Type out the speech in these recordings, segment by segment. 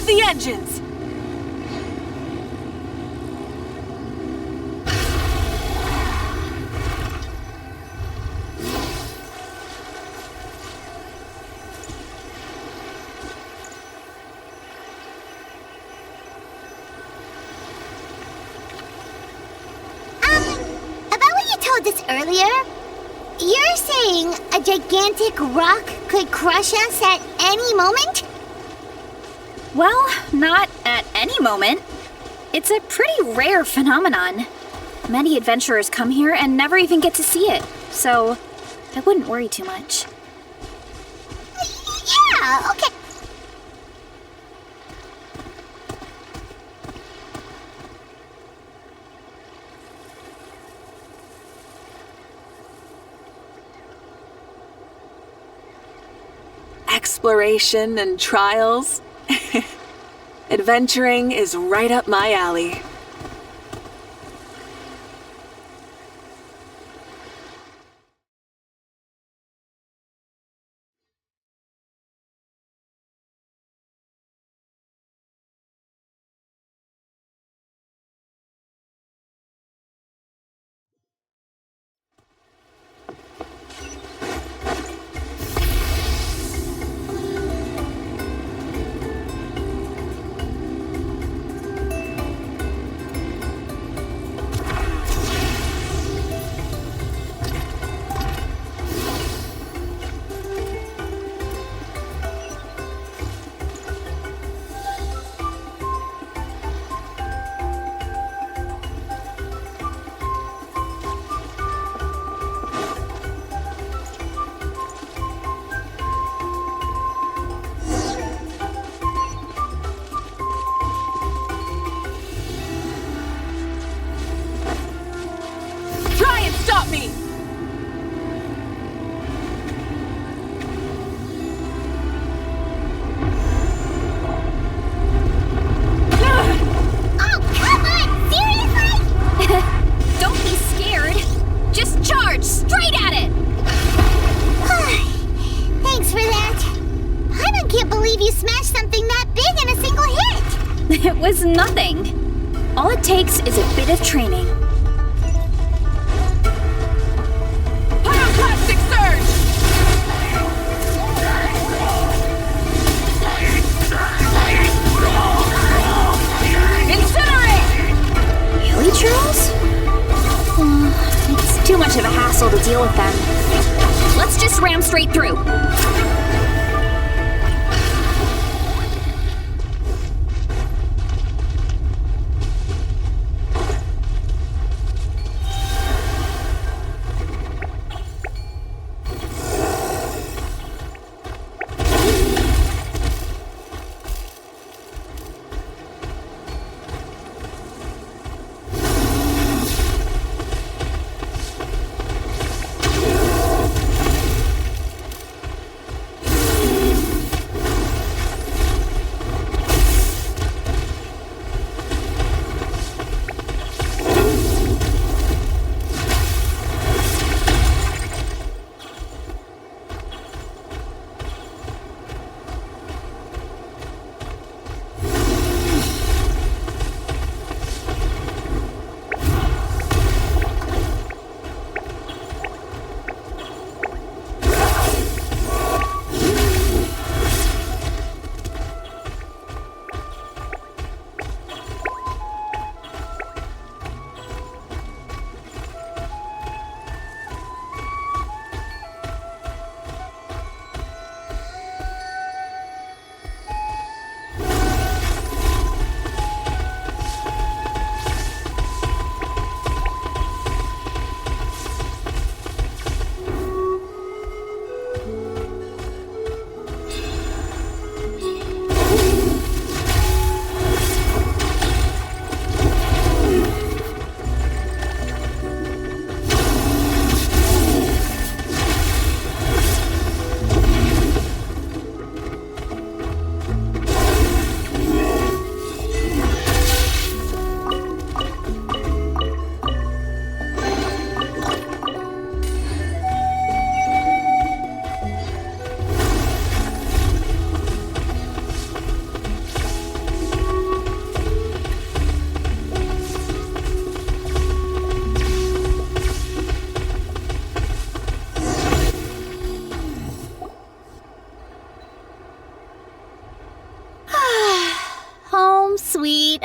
the engines! About what you told us earlier, you're saying a gigantic rock could crush us at any moment? Well, not at any moment. It's a pretty rare phenomenon. Many adventurers come here and never even get to see it, so I wouldn't worry too much. Yeah, okay. Exploration and trials. Adventuring is right up my alley. Stop me! Oh, come on! Seriously? Don't be scared. Just charge straight at it! Thanks for that. I can't believe you smashed something that big in a single hit! It was nothing. All it takes is a bit of training. Pyroclastic surge! Incinerate! Really, Charles? It's too much of a hassle to deal with them. Let's just ram straight through.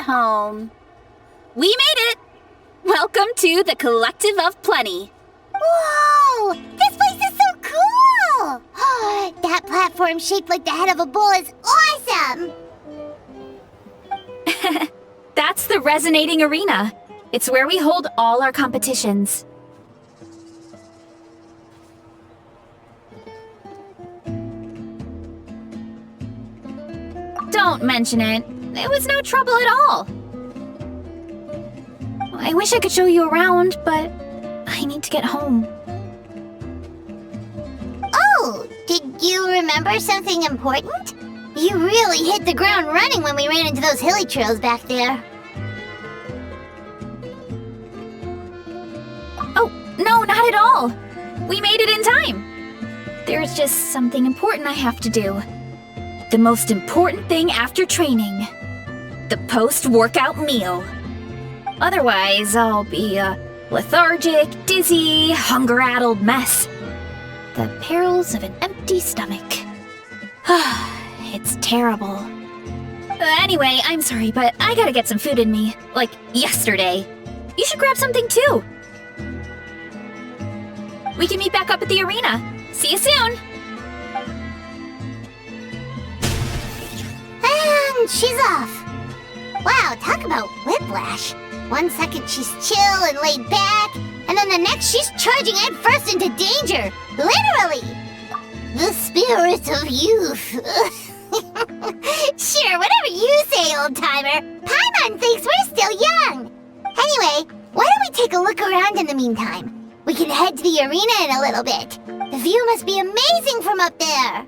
home. We made it! Welcome to the Collective of Plenty. Whoa! This place is so cool! That platform shaped like the head of a bull is awesome! That's the Resonating Arena. It's where we hold all our competitions. Don't mention it. It was no trouble at all. I wish I could show you around, but I need to get home. Oh, did you remember something important? You really hit the ground running when we ran into those hilly trails back there. Oh, no, not at all. We made it in time. There's just something important I have to do. The most important thing after training. The post-workout meal. Otherwise, I'll be a lethargic, dizzy, hunger-addled mess. The perils of an empty stomach. It's terrible. Anyway, I'm sorry, but I gotta get some food in me. Like yesterday. You should grab something too. We can meet back up at the arena. See you soon! And she's off. Wow, talk about whiplash. 1 second she's chill and laid back, and then the next she's charging headfirst into danger. Literally. The spirit of youth. Sure, whatever you say, old-timer. Paimon thinks we're still young. Anyway, why don't we take a look around in the meantime? We can head to the arena in a little bit. The view must be amazing from up there.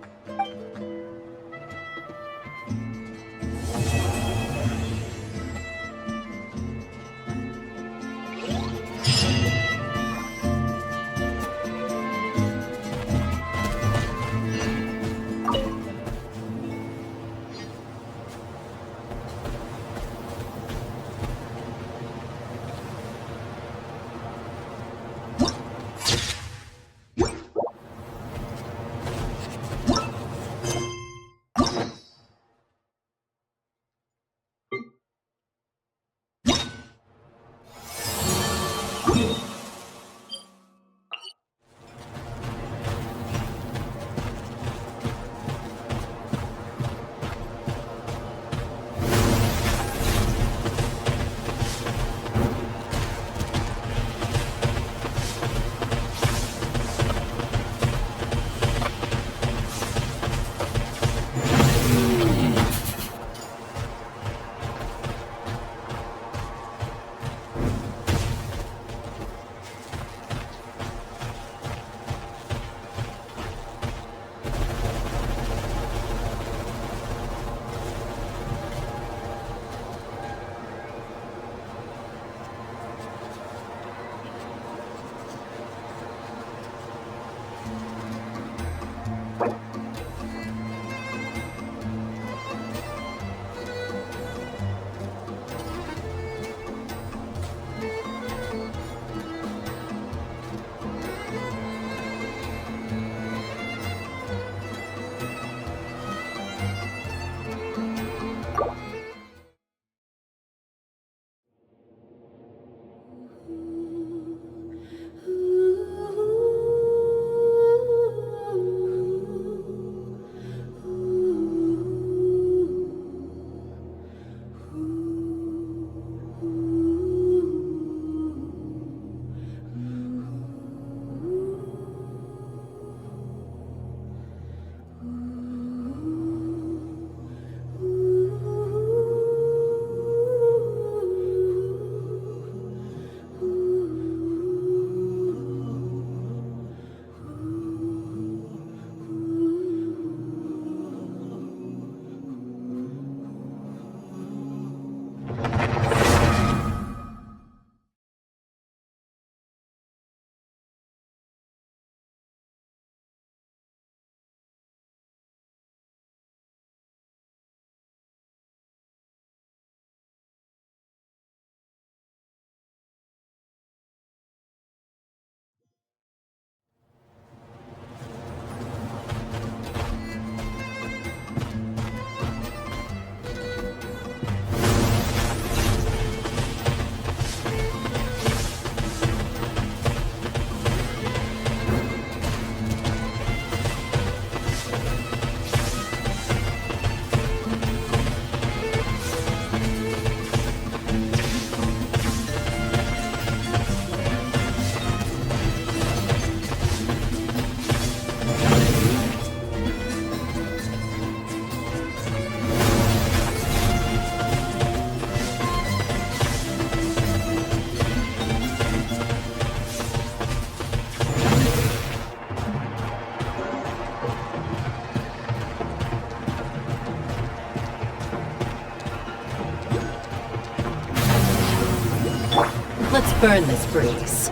burn this breeze.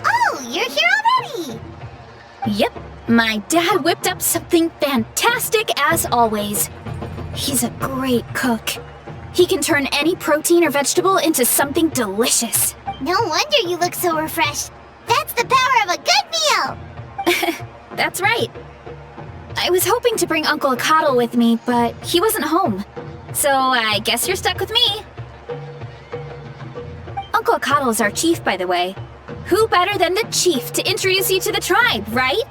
Oh, you're here already! Yep, my dad whipped up something fantastic as always. He's a great cook. He can turn any protein or vegetable into something delicious. No wonder you look so refreshed. That's the power of a good meal! That's right. I was hoping to bring Uncle Acatl with me, but he wasn't home. So I guess you're stuck with me. Uncle Acatl is our chief, by the way. Who better than the chief to introduce you to the tribe, right?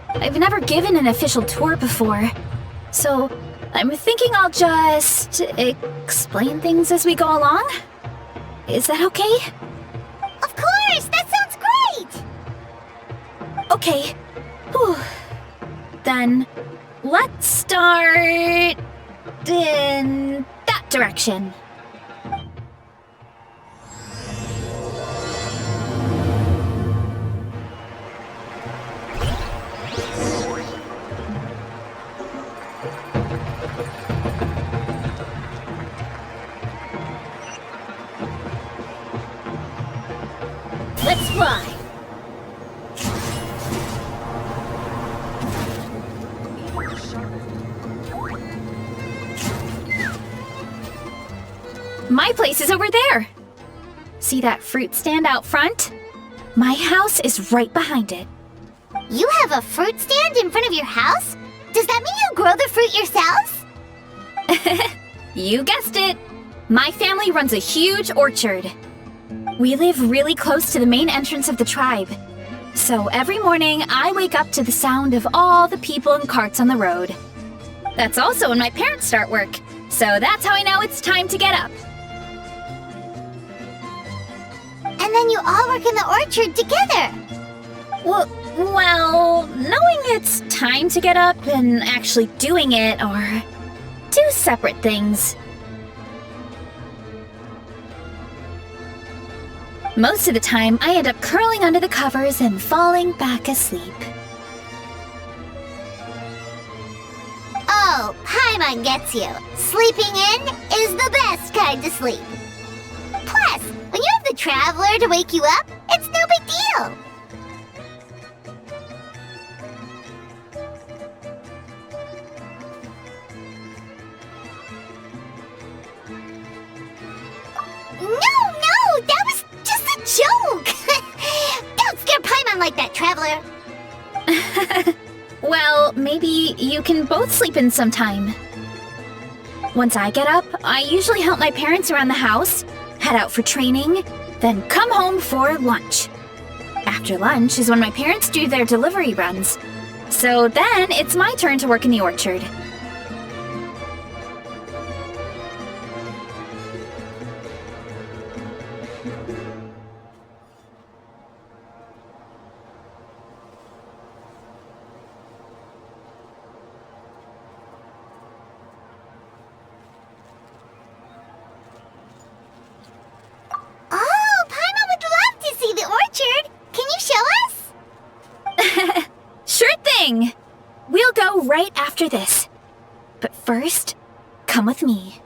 I've never given an official tour before, so I'm thinking I'll just explain things as we go along. Is that okay? Of course! That sounds great! Okay. Whew. Then let's start in that direction. Let's fly! My place is over there. See that fruit stand out front? My house is right behind it. You have a fruit stand in front of your house? Does that mean you grow the fruit yourselves? You guessed it. My family runs a huge orchard. We live really close to the main entrance of the tribe. So every morning, I wake up to the sound of all the people and carts on the road. That's also when my parents start work. So that's how I know it's time to get up. And then you all work in the orchard together. Well, knowing it's time to get up and actually doing it are two separate things. Most of the time, I end up curling under the covers and falling back asleep. Oh, Paimon gets you. Sleeping in is the best kind of sleep. Plus, when you have the Traveler to wake you up, it's no big deal. No, that was just a joke. Don't scare Paimon like that, Traveler. Well, maybe you can both sleep in sometime. Once I get up, I usually help my parents around the house, head out for training, then come home for lunch. After lunch is when my parents do their delivery runs. So then it's my turn to work in the orchard. Oh, Paimon would love to see the orchard. Can you show us? Sure thing! We'll go right after this. But first, come with me.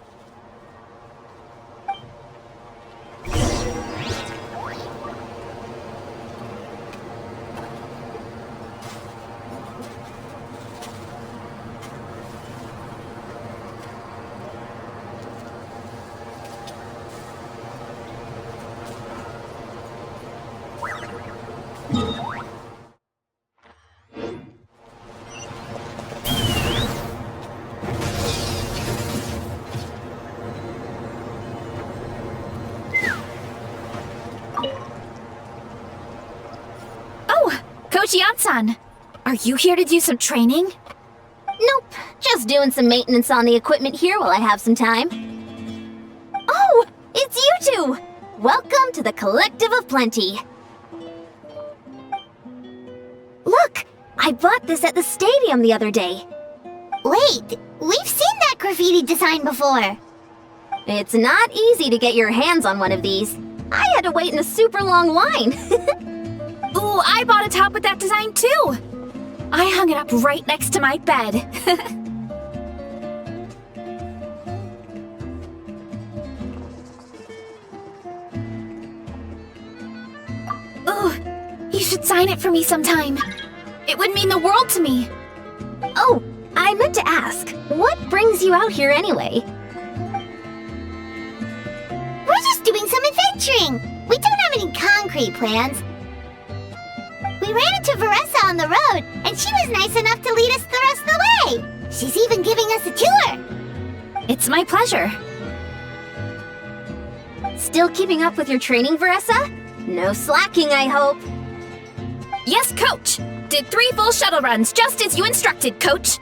Coach Yansan, are you here to do some training? Nope, just doing some maintenance on the equipment here while I have some time. Oh, it's you two! Welcome to the Collective of Plenty. Look, I bought this at the stadium the other day. Wait, we've seen that graffiti design before. It's not easy to get your hands on one of these. I had to wait in a super long line. Ooh, Oh, I bought a top with that design too! I hung it up right next to my bed. Oh, you should sign it for me sometime. It would mean the world to me. Oh, I meant to ask, what brings you out here anyway? We're just doing some adventuring. We don't have any concrete plans. We ran into Varesa on the road, and she was nice enough to lead us the rest of the way. She's even giving us a tour. It's my pleasure. Still keeping up with your training, Varesa? No slacking, I hope. Yes, Coach! Did 3 full shuttle runs, just as you instructed, Coach!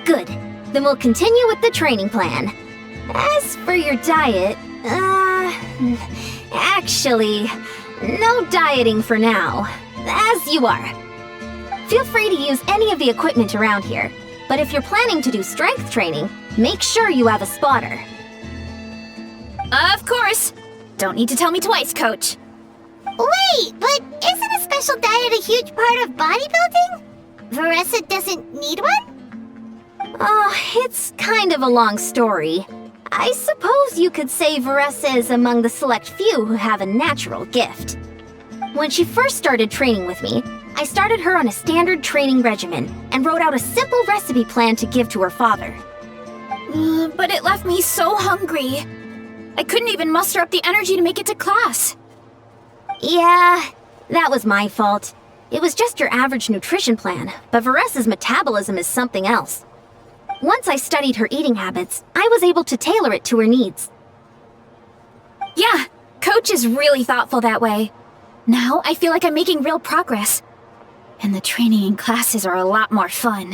Good. Then we'll continue with the training plan. As for your diet, actually, no dieting for now. As you are. Feel free to use any of the equipment around here, but if you're planning to do strength training, make sure you have a spotter. Of course! Don't need to tell me twice, Coach. Wait, but isn't a special diet a huge part of bodybuilding? Varesa doesn't need one? Oh, it's kind of a long story. I suppose you could say Varesa is among the select few who have a natural gift. When she first started training with me, I started her on a standard training regimen and wrote out a simple recipe plan to give to her father. But it left me so hungry. I couldn't even muster up the energy to make it to class. Yeah, that was my fault. It was just your average nutrition plan, but Varesa's metabolism is something else. Once I studied her eating habits, I was able to tailor it to her needs. Yeah, Coach is really thoughtful that way. Now I feel like I'm making real progress. And the training and classes are a lot more fun.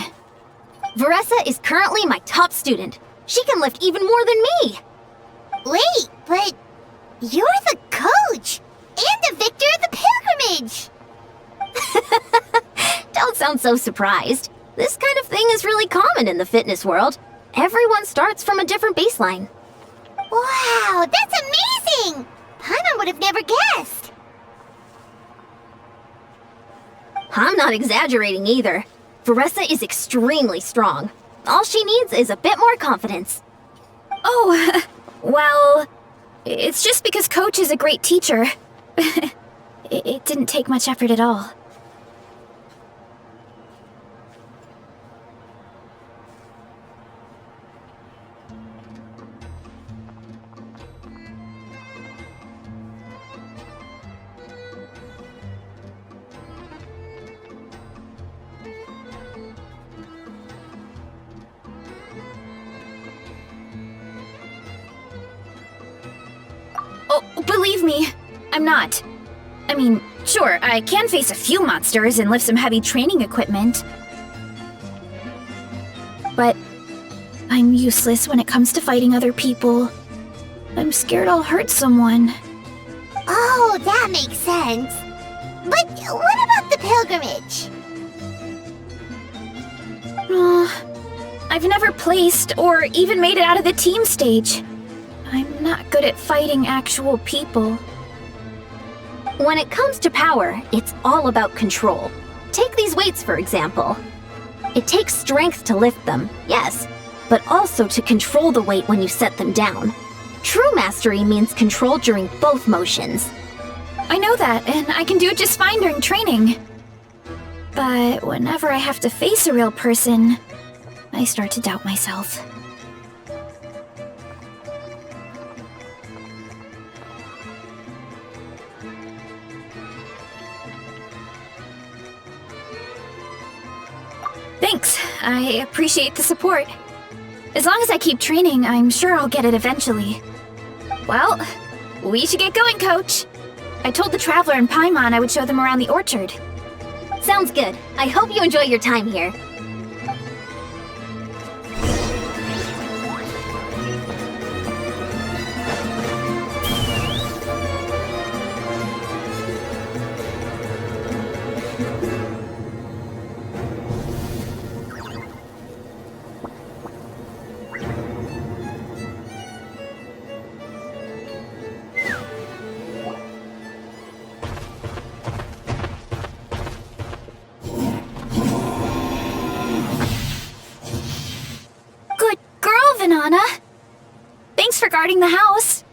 Varesa is currently my top student. She can lift even more than me. Wait, but you're the coach and the victor of the pilgrimage. Don't sound so surprised. This kind of thing is really common in the fitness world. Everyone starts from a different baseline. Wow, that's amazing! Paimon would have never guessed. I'm not exaggerating either. Varesa is extremely strong. All she needs is a bit more confidence. Oh, well, it's just because Coach is a great teacher. It didn't take much effort at all. Oh, believe me, I'm not. I mean, sure, I can face a few monsters and lift some heavy training equipment. But I'm useless when it comes to fighting other people. I'm scared I'll hurt someone. Oh, that makes sense. But what about the pilgrimage? I've never placed or even made it out of the team stage. I'm not good at fighting actual people. When it comes to power, it's all about control. Take these weights, for example. It takes strength to lift them, yes, but also to control the weight when you set them down. True mastery means control during both motions. I know that, and I can do it just fine during training. But whenever I have to face a real person, I start to doubt myself. Thanks. I appreciate the support. As long as I keep training, I'm sure I'll get it eventually. Well, we should get going, Coach. I told the Traveler and Paimon I would show them around the orchard. Sounds good. I hope you enjoy your time here. Venana. Thanks for guarding the house.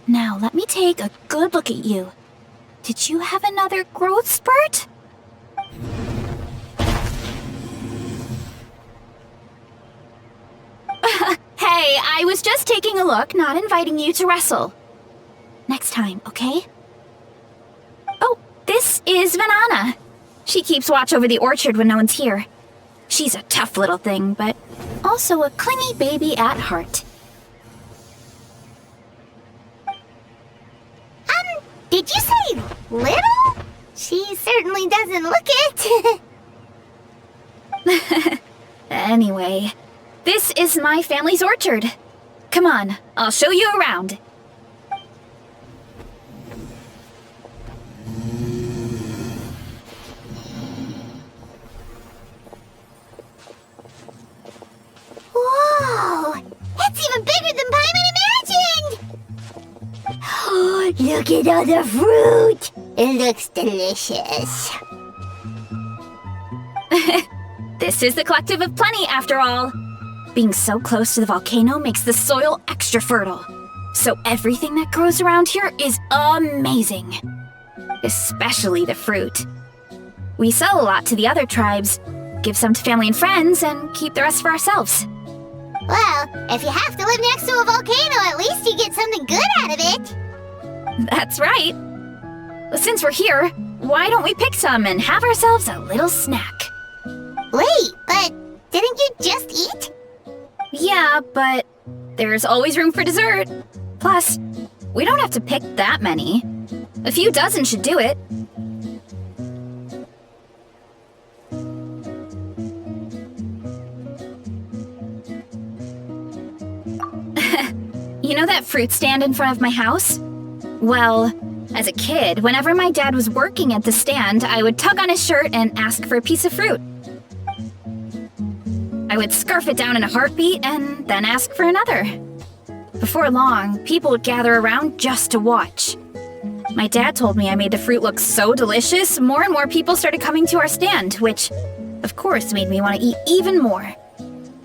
Now, let me take a good look at you. Did you have another growth spurt? Hey, I was just taking a look, not inviting you to wrestle. Next time, okay? Oh, this is Venana. She keeps watch over the orchard when no one's here. She's a tough little thing, but also a clingy baby at heart. Did you say little? She certainly doesn't look it. Anyway, this is my family's orchard. Come on, I'll show you around. Whoa! It's even bigger than Paimon imagined! Oh, look at all the fruit! It looks delicious. This is the Collective of Plenty, after all. Being so close to the volcano makes the soil extra fertile. So everything that grows around here is amazing. Especially the fruit. We sell a lot to the other tribes, give some to family and friends, and keep the rest for ourselves. Well, if you have to live next to a volcano, at least you get something good out of it. That's right. Since we're here, why don't we pick some and have ourselves a little snack? Wait, but didn't you just eat? Yeah, but there's always room for dessert. Plus, we don't have to pick that many. A few dozen should do it. You know that fruit stand in front of my house? Well, as a kid, whenever my dad was working at the stand, I would tug on his shirt and ask for a piece of fruit. I would scarf it down in a heartbeat and then ask for another. Before long, people would gather around just to watch. My dad told me I made the fruit look so delicious, more and more people started coming to our stand, which, of course, made me want to eat even more.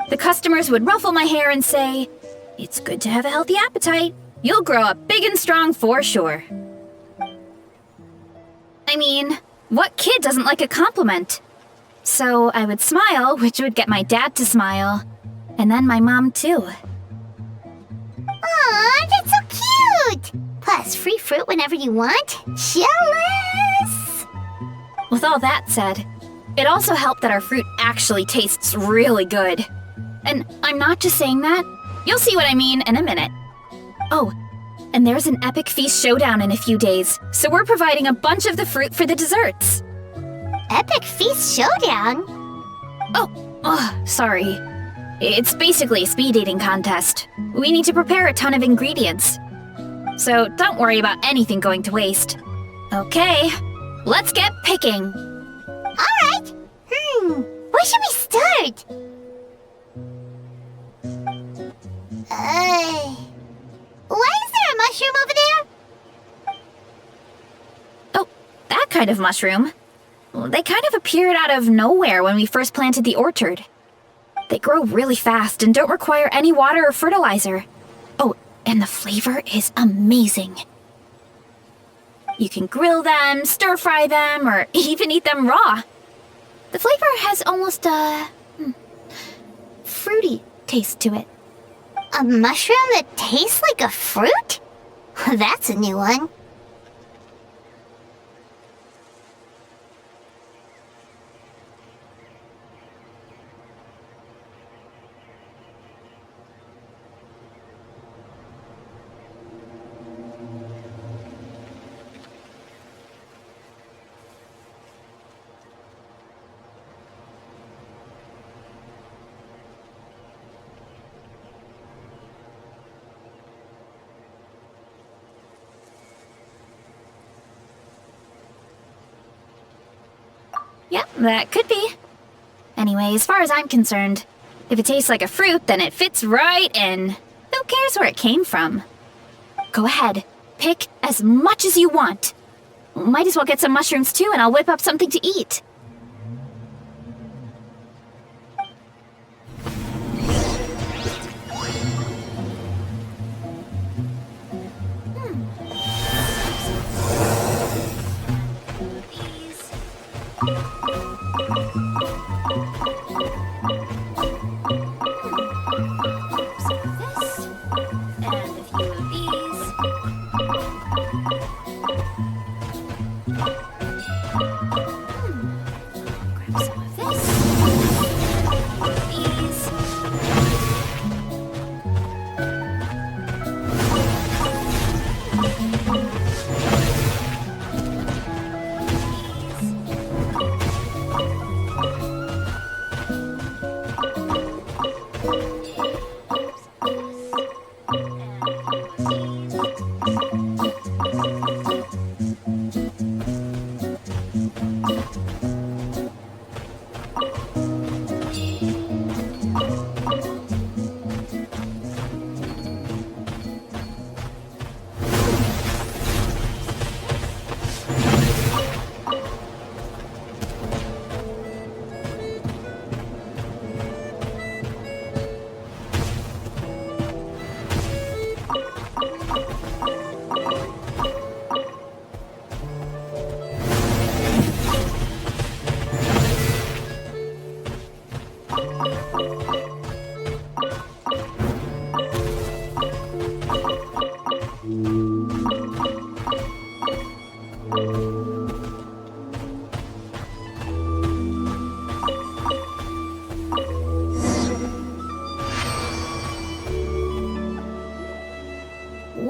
The customers would ruffle my hair and say, "It's good to have a healthy appetite. You'll grow up big and strong for sure." I mean, what kid doesn't like a compliment? So I would smile, which would get my dad to smile, and then my mom too. Aw, that's so cute! Plus, free fruit whenever you want. Jealous! With all that said, it also helped that our fruit actually tastes really good. And I'm not just saying that. You'll see what I mean in a minute. Oh, and there's an epic feast showdown in a few days, so we're providing a bunch of the fruit for the desserts. Epic Feast Showdown? Oh, sorry. It's basically a speed dating contest. We need to prepare a ton of ingredients. So don't worry about anything going to waste. Okay, let's get picking. Alright. Where should we start? Why is there a mushroom over there? Oh, that kind of mushroom. They kind of appeared out of nowhere when we first planted the orchard. They grow really fast and don't require any water or fertilizer. Oh, and the flavor is amazing. You can grill them, stir-fry them, or even eat them raw. The flavor has almost a fruity taste to it. A mushroom that tastes like a fruit? That's a new one. Yep, that could be. Anyway, as far as I'm concerned, if it tastes like a fruit, then it fits right in. Who cares where it came from? Go ahead, pick as much as you want. Might as well get some mushrooms too, and I'll whip up something to eat.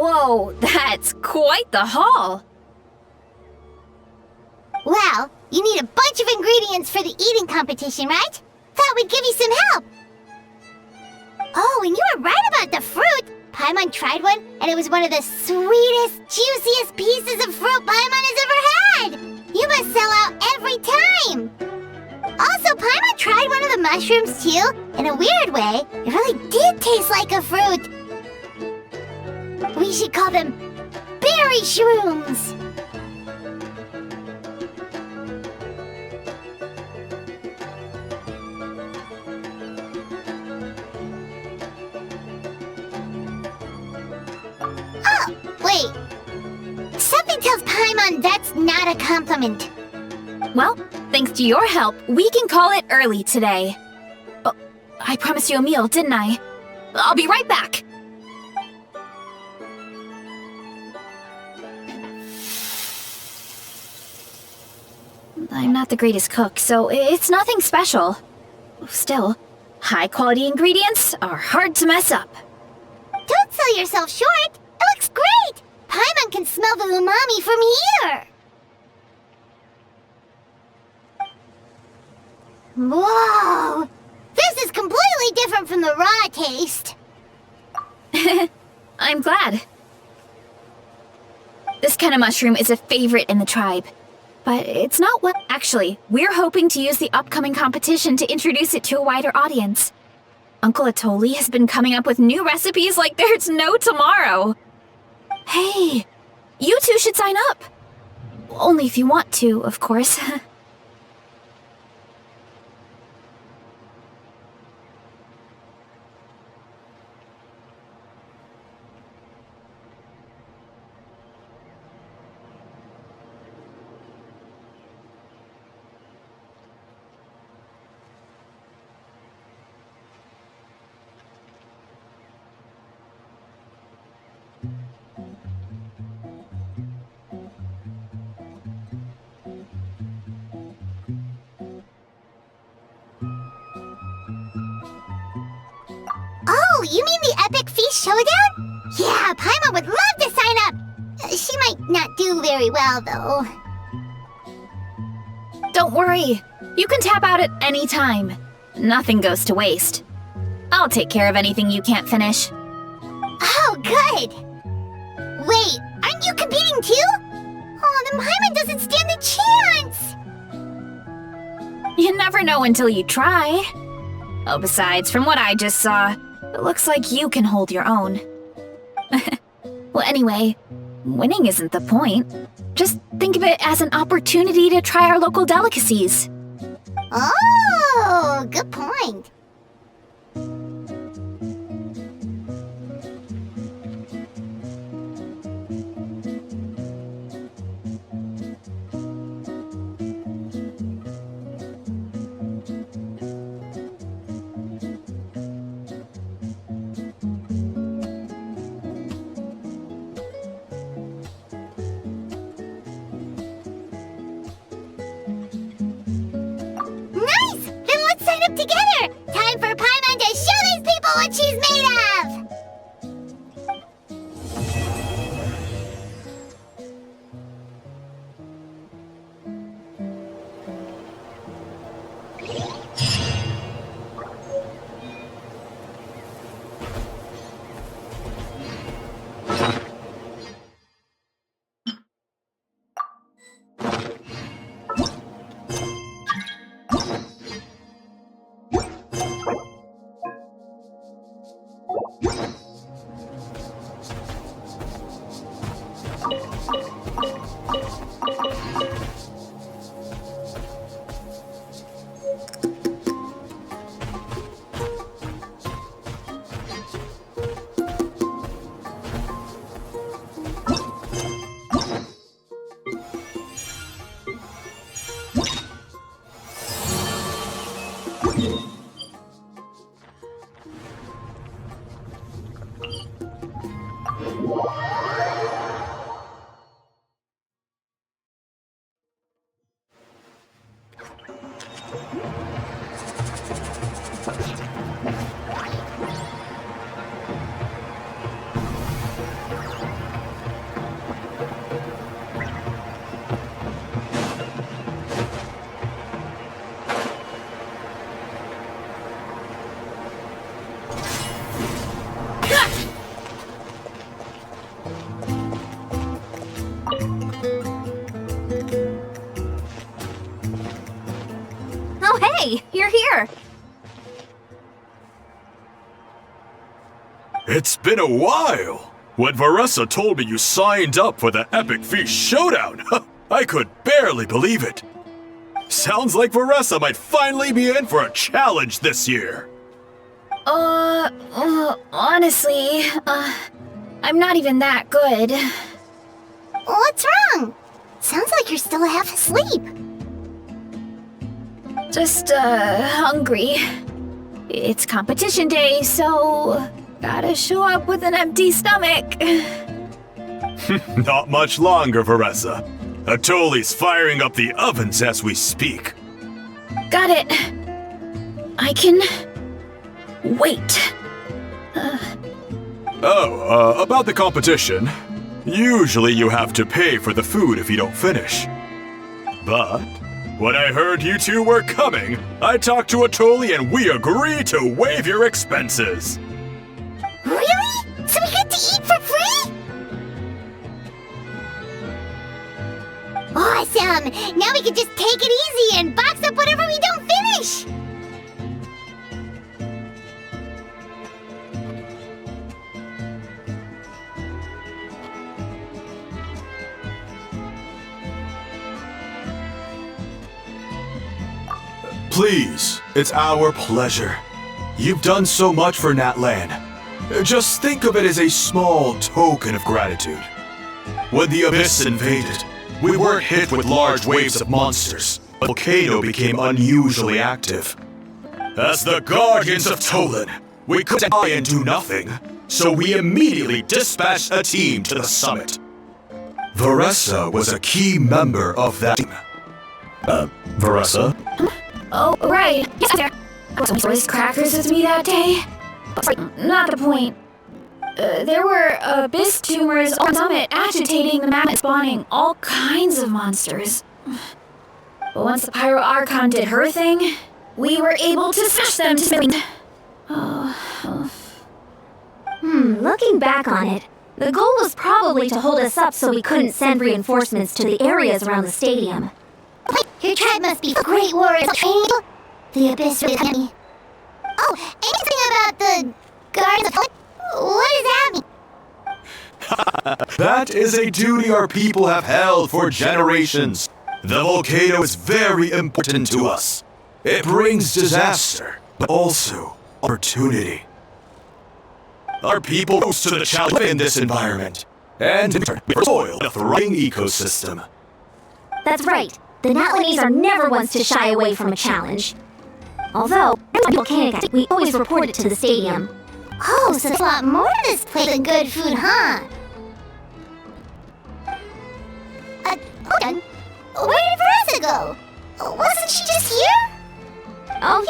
Whoa, that's quite the haul. Well, you need a bunch of ingredients for the eating competition, right? Thought we'd give you some help. Oh, and you were right about the fruit. Paimon tried one, and it was one of the sweetest, juiciest pieces of fruit Paimon has ever had. You must sell out every time. Also, Paimon tried one of the mushrooms too. In a weird way, it really did taste like a fruit. We should call them berry shrooms. Oh, wait. Something tells Paimon that's not a compliment. Well, thanks to your help, we can call it early today. Oh, I promised you a meal, didn't I? I'll be right back. I'm not the greatest cook, so it's nothing special. Still, high-quality ingredients are hard to mess up. Don't sell yourself short. It looks great. Paimon can smell the umami from here. Whoa! This is completely different from the raw taste. I'm glad. This kind of mushroom is a favorite in the tribe. But it's not what... Actually, we're hoping to use the upcoming competition to introduce it to a wider audience. Uncle Atoli has been coming up with new recipes like there's no tomorrow. Hey, you two should sign up. Only if you want to, of course. Oh, you mean the Epic Feast Showdown? Yeah, Paimon would love to sign up. She might not do very well, though. Don't worry. You can tap out at any time. Nothing goes to waste. I'll take care of anything you can't finish. Oh, good. Wait, aren't you competing too? Oh, then Paimon doesn't stand a chance. You never know until you try. Oh, besides, from what I just saw, it looks like you can hold your own. Well, anyway, winning isn't the point. Just think of it as an opportunity to try our local delicacies. Oh, good point. Nice! Then let's sign up together! Time for Paimon to show these people what she's made of! It's been a while. When Varesa told me you signed up for the Epic Feast Showdown, I could barely believe it. Sounds like Varesa might finally be in for a challenge this year. Honestly, I'm not even that good. What's wrong? Sounds like you're still half asleep. Just, hungry. It's competition day, so gotta show up with an empty stomach. Not much longer, Varesa. Atoli's firing up the ovens as we speak. Got it. I can wait. About the competition. Usually you have to pay for the food if you don't finish. But when I heard you two were coming, I talked to Atoli and we agreed to waive your expenses. Really? So we get to eat for free? Awesome! Now we can just take it easy and box up whatever we don't finish! Please, it's our pleasure. You've done so much for Natlan. Just think of it as a small token of gratitude. When the Abyss invaded, we weren't hit with large waves of monsters, but the volcano became unusually active. As the Guardians of Tolan, we couldn't die and do nothing, so we immediately dispatched a team to the summit. Varesa was a key member of that team. Varesa? Oh, right. Yes, there. Was crackers with me that day? Sorry, not the point. There were abyss tumors on the summit agitating the map and spawning all kinds of monsters. But once the Pyro Archon did her thing, we were able to smash them to smithereens. Looking back on it, the goal was probably to hold us up so we couldn't send reinforcements to the areas around the stadium. Wait, your tribe must be great warriors training. The Abyss really had me. Oh, anything about the Guardians of Tolan? What does that mean? That is a duty our people have held for generations. The volcano is very important to us. It brings disaster, but also opportunity. Our people rose to the challenge in this environment, and in turn, we soil a thriving ecosystem. That's right. The Natlanese are never ones to shy away from a challenge. Although, on volcanic activity, we always report it to the stadium. Oh, so there's a lot more to this place than good food, huh? Hold on. Where did Varesa go? Wasn't she just here? Oh,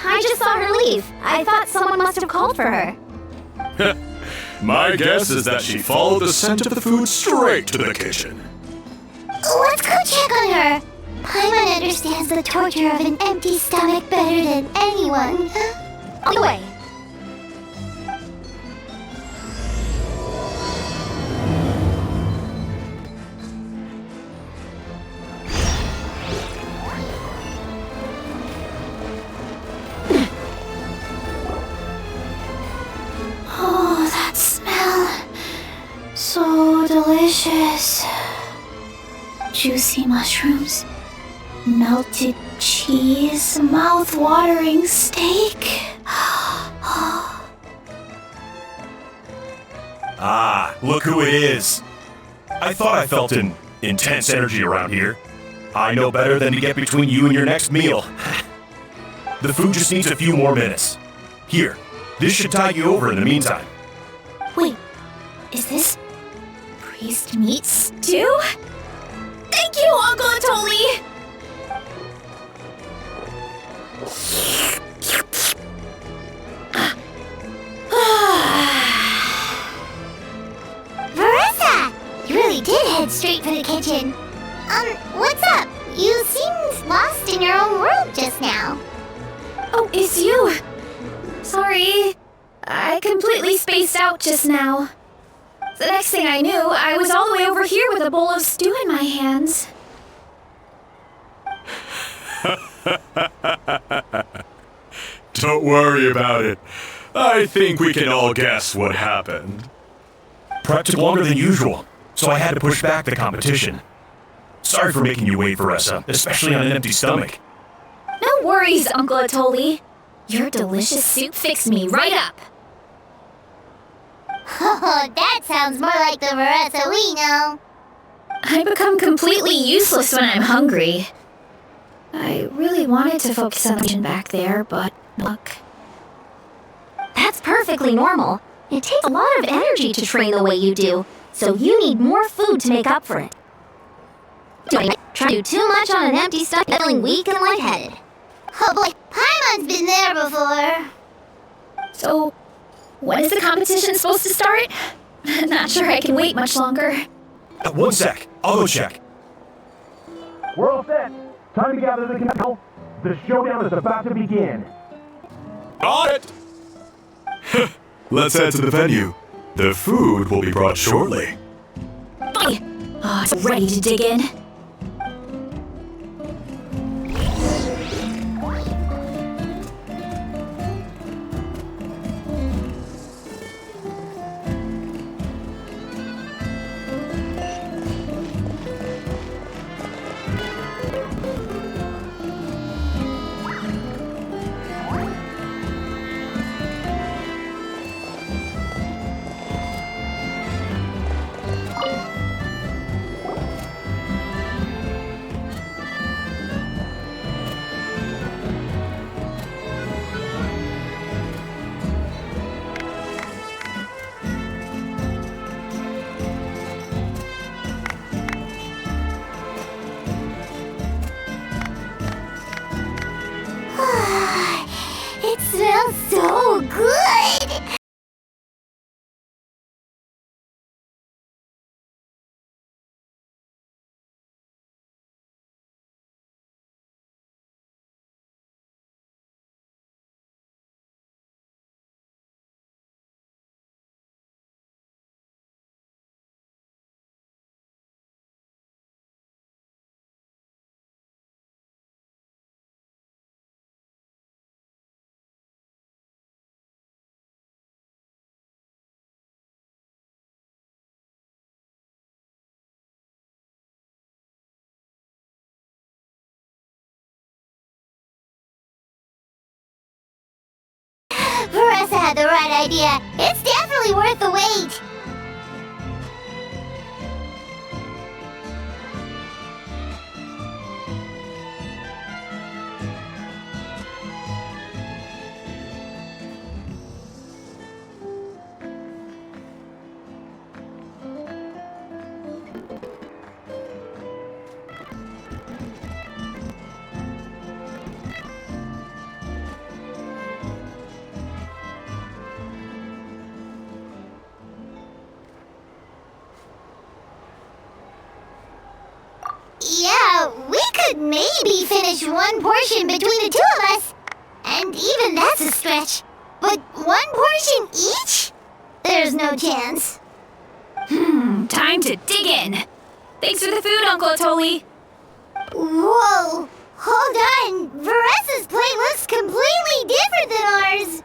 I just saw her leave. I thought someone must have called for her. My guess is that she followed the scent of the food straight to the kitchen. Let's go check on her. Paimon understands the torture of an empty stomach better than anyone. On the way. Oh, that smell. So delicious. Juicy mushrooms, melted cheese, mouth-watering steak. Ah, look who it is. I thought I felt an intense energy around here. I know better than to get between you and your next meal. The food just needs a few more minutes. Here, this should tide you over in the meantime. Wait, is this priest meat stew? Thank you, Uncle Atoli! Varesa! You really did head straight for the kitchen. What's up? You seemed lost in your own world just now. Oh, it's you! Sorry, I completely spaced out just now. The next thing I knew, I was all the way over here with a bowl of stew in my hands. Don't worry about it. I think we can all guess what happened. Prep took longer than usual, so I had to push back the competition. Sorry for making you wait, Varesa, especially on an empty stomach. No worries, Uncle Atoli. Your delicious soup fixed me right up. Oh, that sounds more like the Varesa we know. I become completely useless when I'm hungry. I really wanted to focus on the mission back there, but luck. That's perfectly normal. It takes a lot of energy to train the way you do, so you need more food to make up for it. Don't try to do too much on an empty stomach, feeling weak and lightheaded. Oh boy, Paimon's been there before. So, when is the competition supposed to start? Not sure I can wait much longer. 1 sec, I'll go check. We're all set. Time to gather the council. The showdown is about to begin. Got it! Let's head to the venue. The food will be brought shortly. Bye. Oh, it's ready to dig in. It smells so good! Varesa had the right idea. It's definitely worth the wait. Yeah, we could maybe finish one portion between the two of us. And even that's a stretch. But one portion each? There's no chance. Time to dig in. Thanks for the food, Uncle Atoli. Whoa! Hold on! Varesa's plate looks completely different than ours!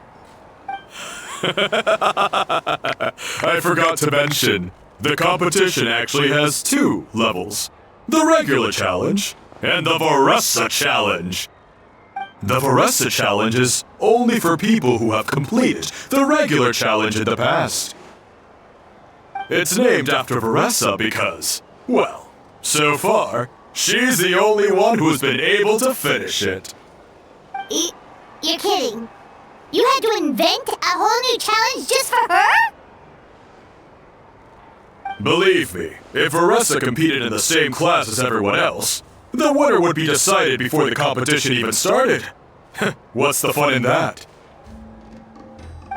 I forgot to mention, the competition actually has 2 levels. The regular challenge and the Varesa challenge. The Varesa challenge is only for people who have completed the regular challenge in the past. It's named after Varesa because, well, so far, she's the only one who's been able to finish it. You're kidding. You had to invent a whole new challenge just for her? Believe me, if Varesa competed in the same class as everyone else, the winner would be decided before the competition even started. What's the fun in that?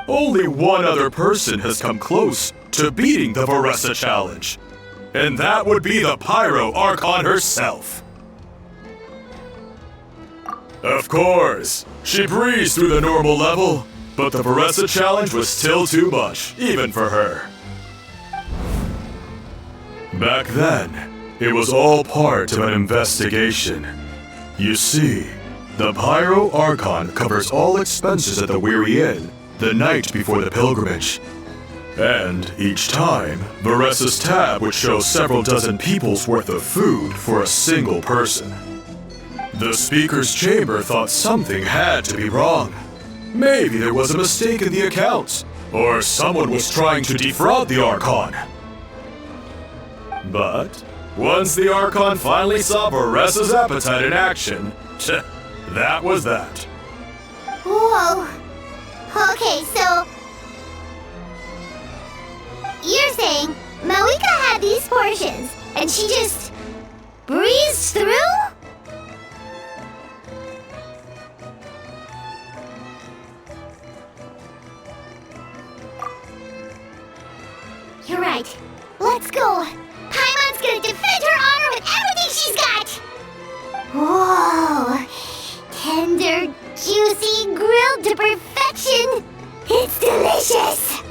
Only one other person has come close to beating the Varesa challenge, and that would be the Pyro Archon herself. Of course, she breezed through the normal level, but the Varesa challenge was still too much, even for her. Back then, it was all part of an investigation. You see, the Pyro Archon covers all expenses at the Weary Inn, the night before the pilgrimage. And each time, Varesa's tab would show several dozen people's worth of food for a single person. The speaker's chamber thought something had to be wrong. Maybe there was a mistake in the accounts, or someone was trying to defraud the Archon. But once the Archon finally saw Varesa's appetite in action, that was that. Whoa. Okay, so you're saying Moika had these portions and she just breezed through? You're right. Let's go. Paimon's gonna defend her honor with everything she's got. Whoa. Tender, juicy, grilled to perfection. It's delicious.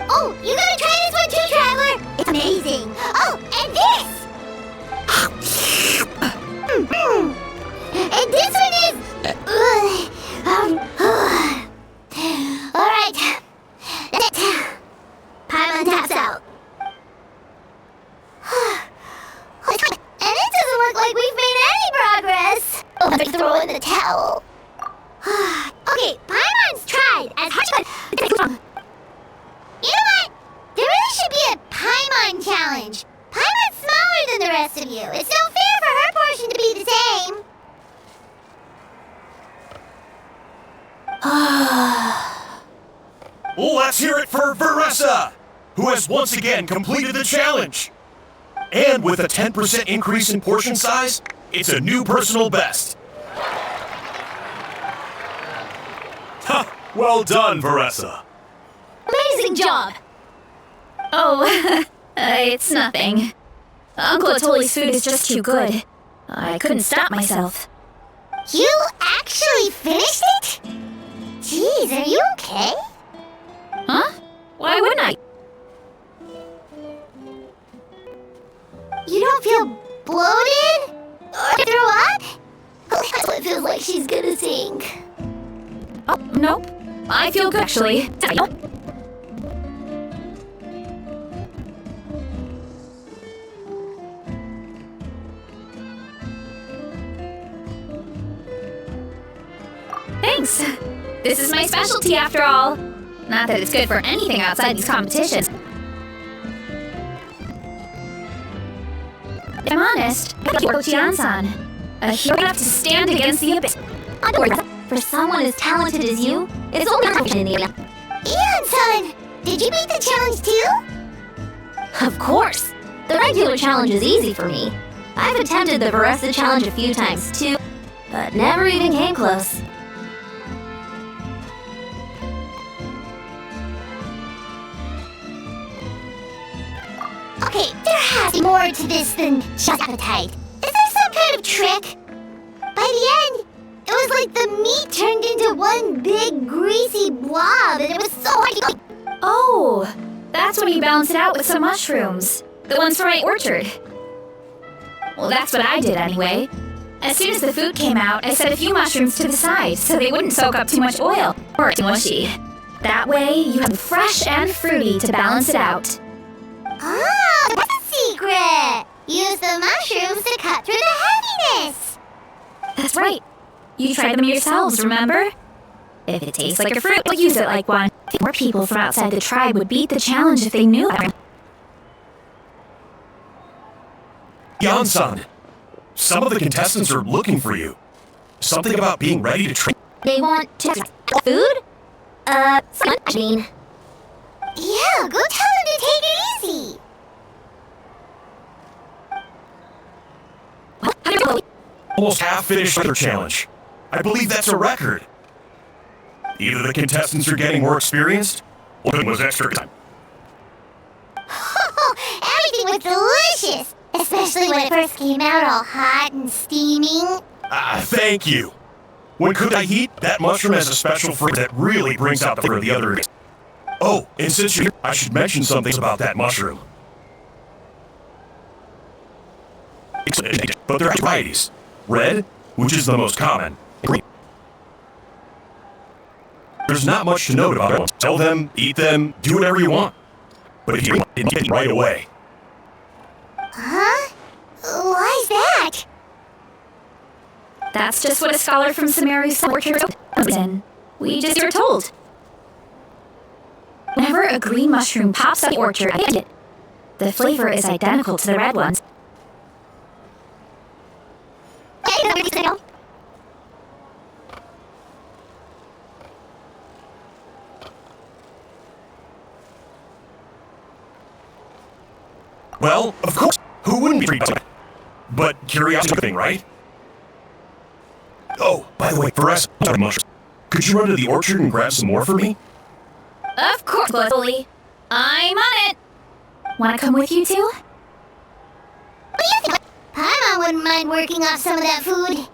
Oh, you gotta try this one too, Traveler. It's amazing. Oh, and this. And this one is. All right. That's it. Paimon taps out. And it doesn't look like we've made any progress. Oh, I'm throw in the towel. Okay, Paimon's tried as hard as she could. You know what? There really should be a Paimon challenge. Paimon's smaller than the rest of you. It's no fair for her portion to be the same. Let's hear it for Varesa, who has once again completed the challenge. And with a 10% increase in portion size, it's a new personal best. Ha! Well done, Varesa. Amazing job! Oh, it's nothing. Uncle Atoli's food is just too good. I couldn't stop myself. You actually finished it? Jeez, are you okay? Huh? Why wouldn't I? You don't feel bloated? Or throw up? That's what it feels like she's gonna sink. Oh, nope. I feel good, actually. Thanks. This is my specialty, after all. Not that it's good for anything outside these competitions. If I'm honest, Ochian-san, a hero enough to stand against the abyss. For someone as talented as you, it's only in the area. Ian-san, did you beat the challenge too? Of course! The regular challenge is easy for me. I've attempted the Varesa challenge a few times too, but never even came close. Okay, there has to be more to this than just appetite. Is there some kind of trick? By the end, it was like the meat turned into one big greasy blob and it was so hard to go. Oh, that's when you balance it out with some mushrooms. The ones from my orchard. Well, that's what I did anyway. As soon as the food came out, I set a few mushrooms to the side so they wouldn't soak up too much oil or too mushy. That way, you have fresh and fruity to balance it out. Oh, that's a secret! Use the mushrooms to cut through the heaviness! That's right. You tried them yourselves, remember? If it tastes like a fruit, we'll use it like one. More people from outside the tribe would beat the challenge if they knew that. Yan-san, some of the contestants are looking for you. Something about being ready to train. They want to food? Someone, I mean. Yeah, go tell them to take it easy! Almost half finished their challenge. I believe that's a record. Either the contestants are getting more experienced, or it was extra time. Everything was delicious! Especially when it first came out all hot and steaming. Thank you. When cooked I heat, that mushroom has a special flavor that really brings out the flavor of the other. Oh, and since you're here, I should mention something about that mushroom. But there are varieties. Red, which is the most common, and green. There's not much to note about it. Sell them, eat them, do whatever you want. But if you want it, get it right away. Huh? Why's that? That's just what a scholar from Samaru's orchard was in. We just were told. Whenever a green mushroom pops up in the orchard, I get it. The flavor is identical to the red ones. Well, of course. Who wouldn't be intrigued by it? But curiosity thing, right? Oh, by the way, Varesa, mushrooms. Could you run to the orchard and grab some more for me? Of course, Bully. I'm on it. Wanna come with you too? Paimon wouldn't mind working off some of that food.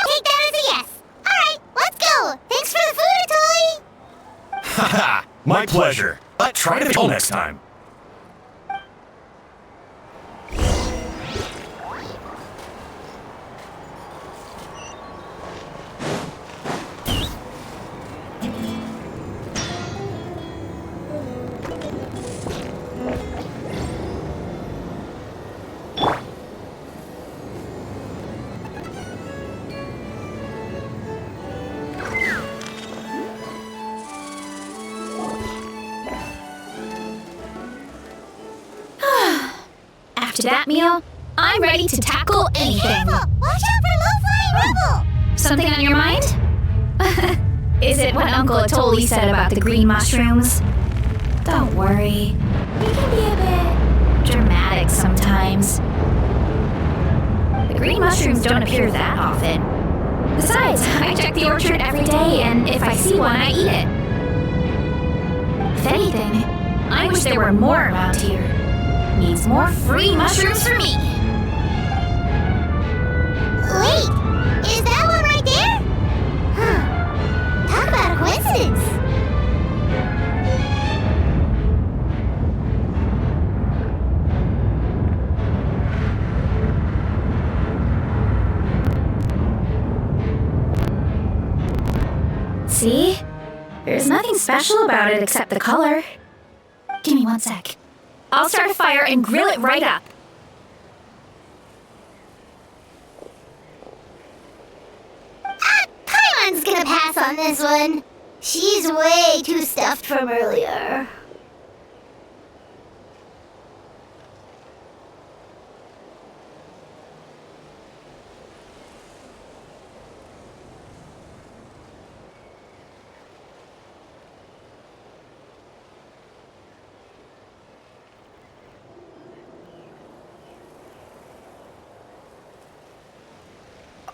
Take that as a yes. Alright, let's go. Thanks for the food, Atoli. Haha, my pleasure. But try to be cool next time. After that meal, I'm ready to tackle anything. Careful! Watch out for low-flying rubble! Something on your mind? Is it what Uncle Atoli said about the green mushrooms? Don't worry. We can be a bit dramatic sometimes. The green mushrooms don't appear that often. Besides, I check the orchard every day, and if I see one, I eat it. If anything, I wish there were more around here. Means more free mushrooms for me. Wait, is that one right there? Huh. Talk about a coincidence. See? There's nothing special about it except the color. Give me 1 sec. I'll start a fire and grill it right up. Paimon's gonna pass on this one. She's way too stuffed from earlier.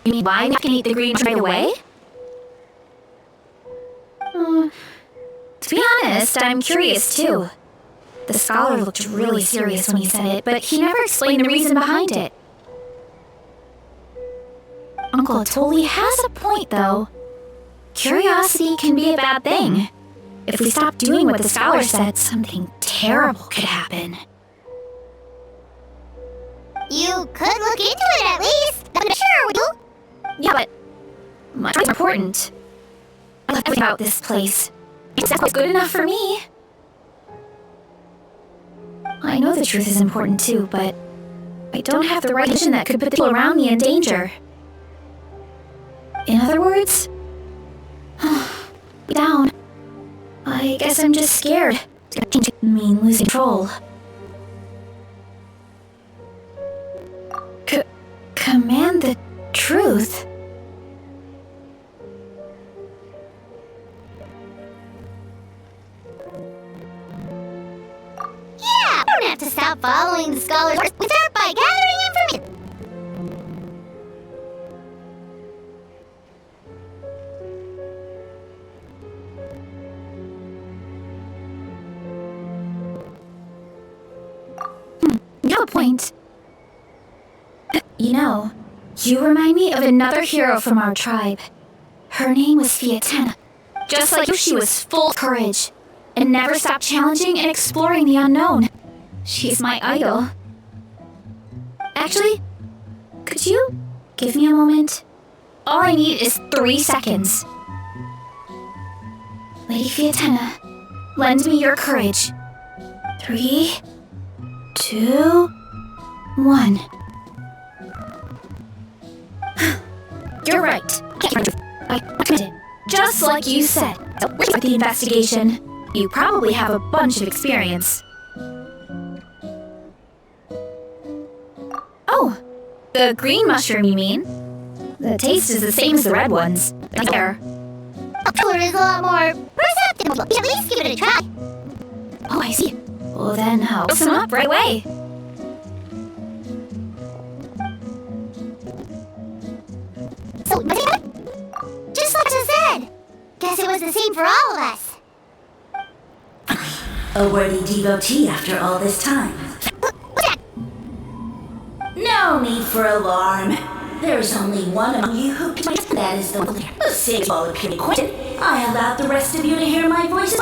You mean why we can eat the green right away? To be honest, I'm curious too. The scholar looked really serious when he said it, but he never explained the reason behind it. Uncle Atoli has a point, though. Curiosity can be a bad thing. If we stop doing what the scholar said, something terrible could happen. You could look into it at least. I'm sure we do. Yeah, but much more important. I love everything about this place. It's not good enough for me. I know the truth is important too, but I don't have the right vision that could put the people around me in danger. In other words, down. I guess I'm just scared. To mean losing control. Command the truth? have to stop following the scholars without by gathering information. You have a point. You know, you remind me of another hero from our tribe. Her name was Fiatena. Just like you, she was full of courage and never stopped challenging and exploring the unknown. She's my idol. Actually, could you give me a moment? All I need is 3 seconds. Lady Fiatena, lend me your courage. 3, 2, 1. You're right. I committed. Just like you said. With the investigation, you probably have a bunch of experience. Oh, the green mushroom, you mean? The taste is the same as the red ones. There. Color is a lot more perceptible. At least give it a try. Oh, I see. Well then, I'll listen up right away. So, just like I said. Guess it was the same for all of us. A worthy devotee after all this time. No need for alarm. There's only one among you who can. That is the leader. The same all appear acquainted. I allowed the rest of you to hear my voice.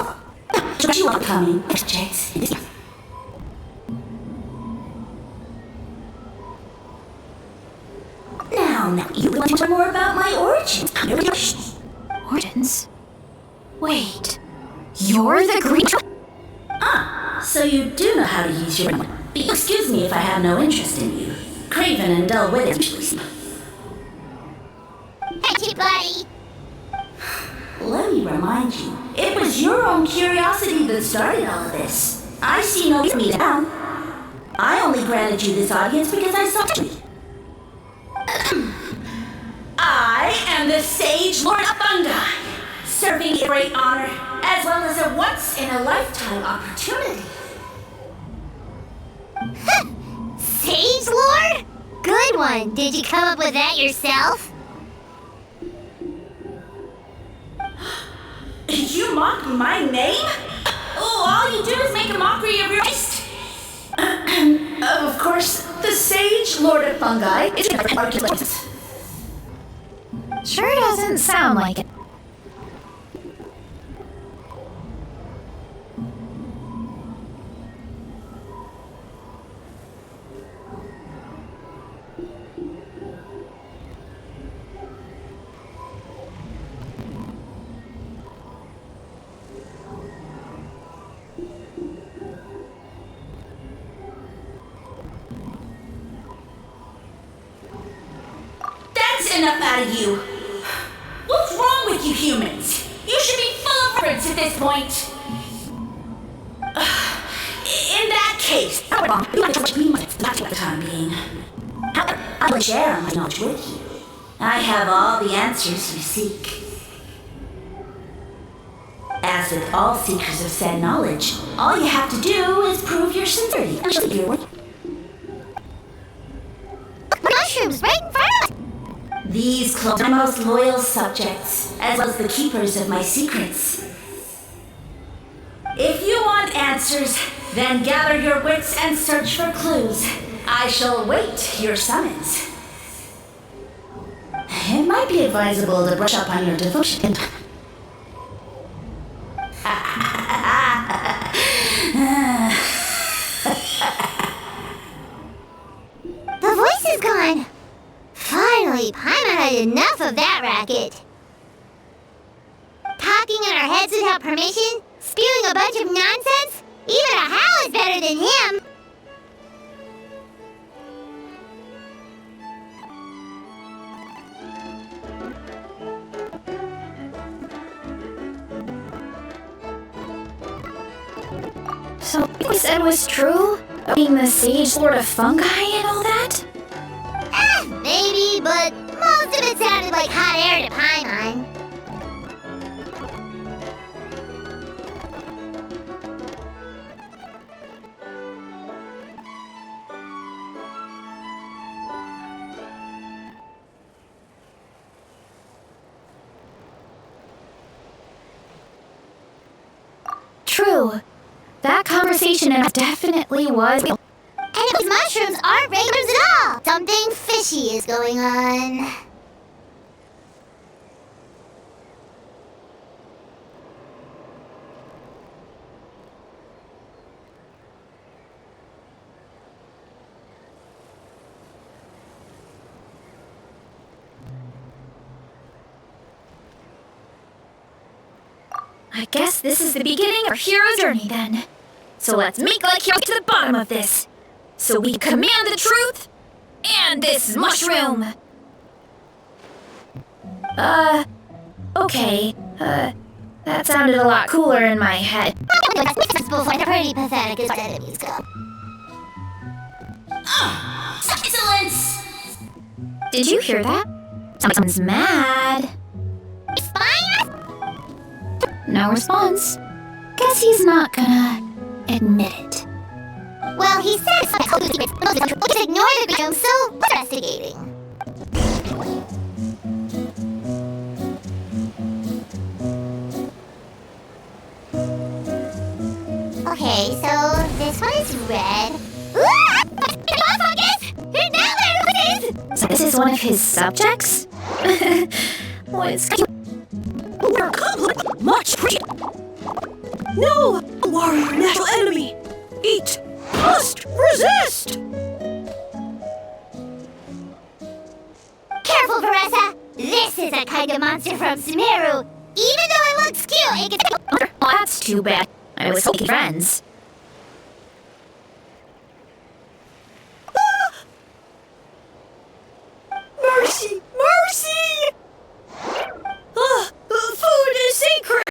You are coming, objects. Now, you want to know more about my origins. Origins? Wait, you're the green... So you do know how to use your... Excuse me if I have no interest in you. Craven and dull-witted. Hey, buddy. Let me remind you, it was your own curiosity that started all of this. I see no reason to me down. I only granted you this audience because I saw you. I am the Sage Lord of Fungi, serving a great honor as well as a once-in-a-lifetime opportunity. Sage Lord? Good one. Did you come up with that yourself? You mock my name? Oh, all you do is make a mockery of your taste. Of course, the Sage Lord of Fungi is arguments. Sure doesn't sound like it. Enough out of you. What's wrong with you humans? You should be full of reverence at this point. In that case, we must not for the time being. However, I will share my knowledge with you. I have all the answers you seek. As with all seekers of said knowledge, all you have to do is prove your sincerity. And she'll hear what. Mushrooms right in front of us. These clone my most loyal subjects, as well as the keepers of my secrets. If you want answers, then gather your wits and search for clues. I shall await your summons. It might be advisable to brush up on your devotion. The voice is gone. Finally, Paimon had enough of that racket. Talking in our heads without permission, spewing a bunch of nonsense. Even a Hal is better than him. So what you said was true? Being the Sage Lord of Fungi and all that? Maybe, but most of it sounded like hot air to Paimon. conversation and it definitely was. And if these mushrooms aren't regulars at all, something fishy is going on. I guess this is the beginning of our hero journey then. So let's make like heroes to the bottom of this. So we command the truth and this mushroom. Okay. That sounded a lot cooler in my head. Before the pretty pathetic as enemies go. Excellence! Did you hear that? Someone's mad. No response. Guess he's not gonna admit it. Well, he said it's like we just ignore the room, so investigating. Okay, so this one is red. So this is one of his subjects? What is... Your compliment much appreciated. No, warrior natural enemy. Eat must resist. Careful, Varesa! This is a kind of monster from Sumeru. Even though it looks cute, it can... Oh, that's too bad. I was hoping friends. Mercy, mercy! Food is sacred.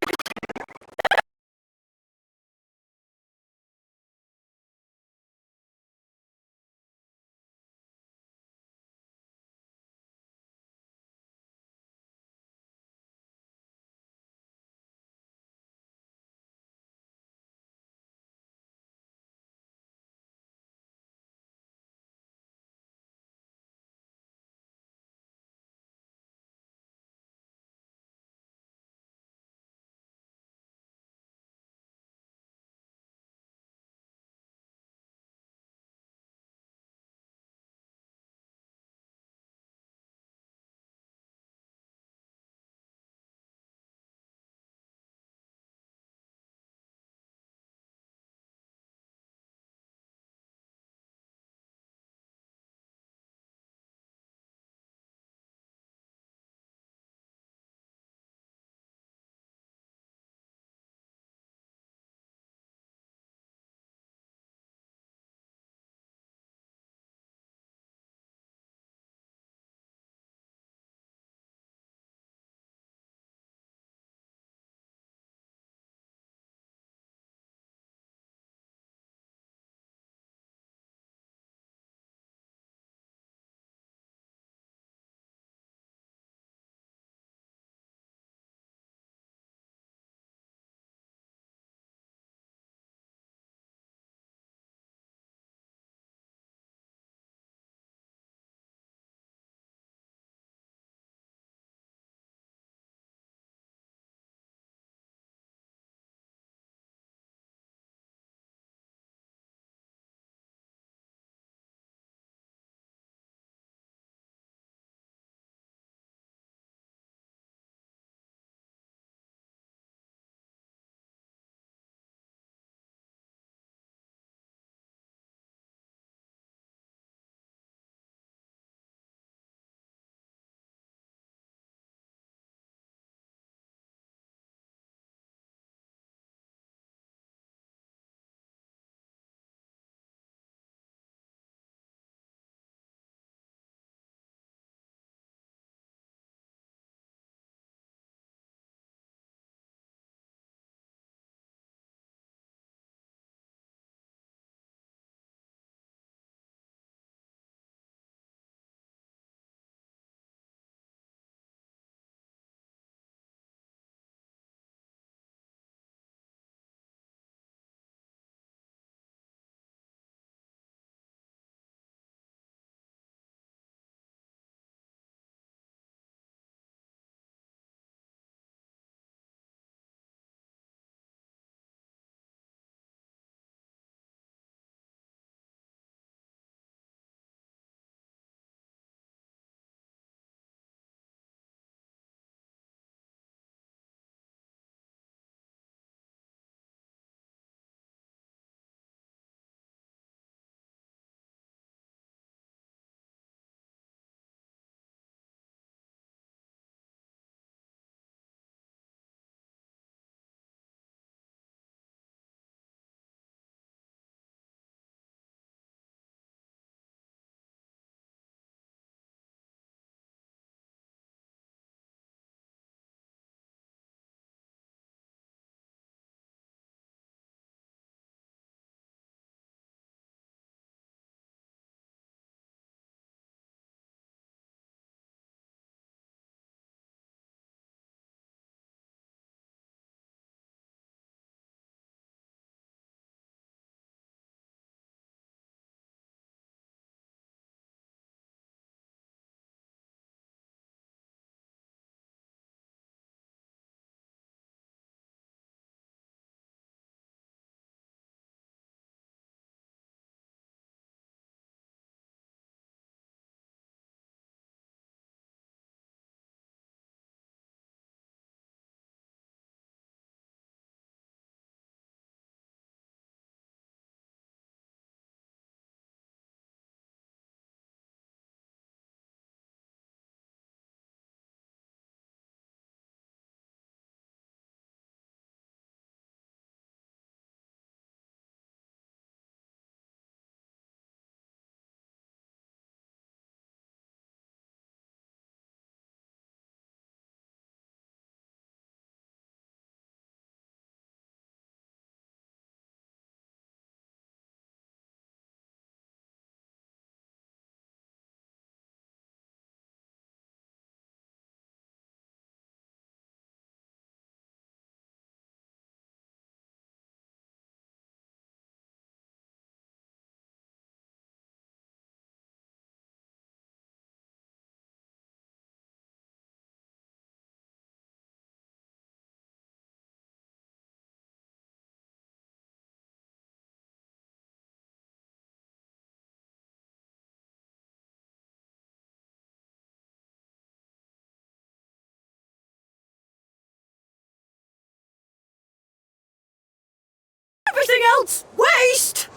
else! Waste!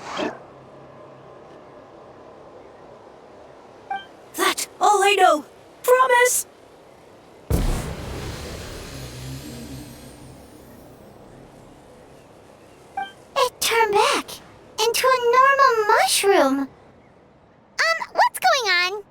That's all I know. Promise! It turned back into a normal mushroom. What's going on?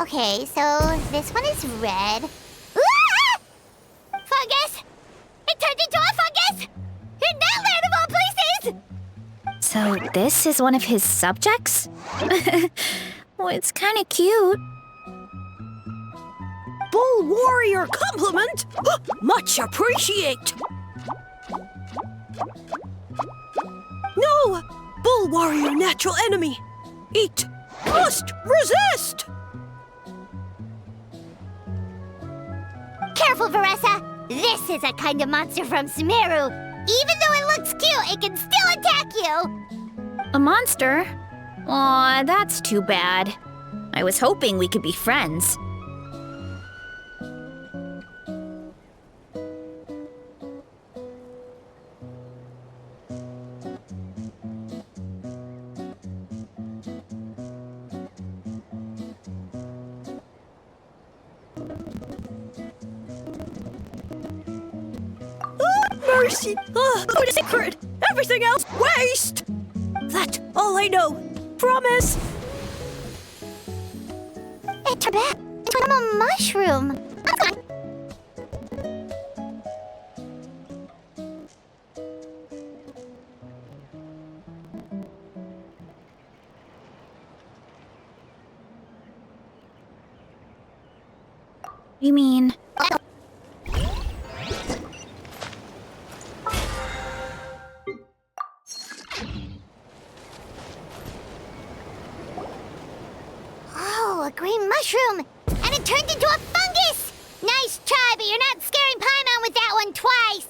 Okay, so this one is red. Ah! Fungus! It turned into a fungus! In that land of all places! So this is one of his subjects? Well, it's kind of cute. Bull warrior compliment! Much appreciate! No! Bull warrior natural enemy! Eat! Must resist! Careful, Varesa! This is a kind of monster from Sumeru. Even though it looks cute, it can still attack you! A monster? Aw, that's too bad. I was hoping we could be friends. Mercy! Food is sacred! Everything else, waste! That's all I know. Promise! It turned back into a normal mushroom. You mean... Oh, a green mushroom! And it turned into a fungus! Nice try, but you're not scaring Paimon with that one twice!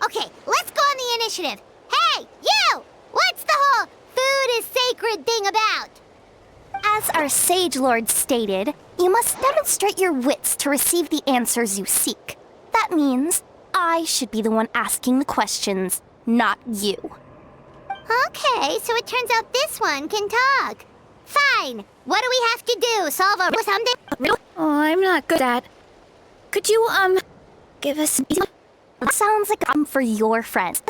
Okay, let's go on the initiative. Hey, you! What's the whole food is sacred thing about? As our Sage Lord stated, you must demonstrate your wits to receive the answers you seek. That means I should be the one asking the questions, not you. Okay, so it turns out this one can talk. Fine. What do we have to do? Solve a something? Oh, I'm not good at... Could you, give us... Sounds like I'm for your friends.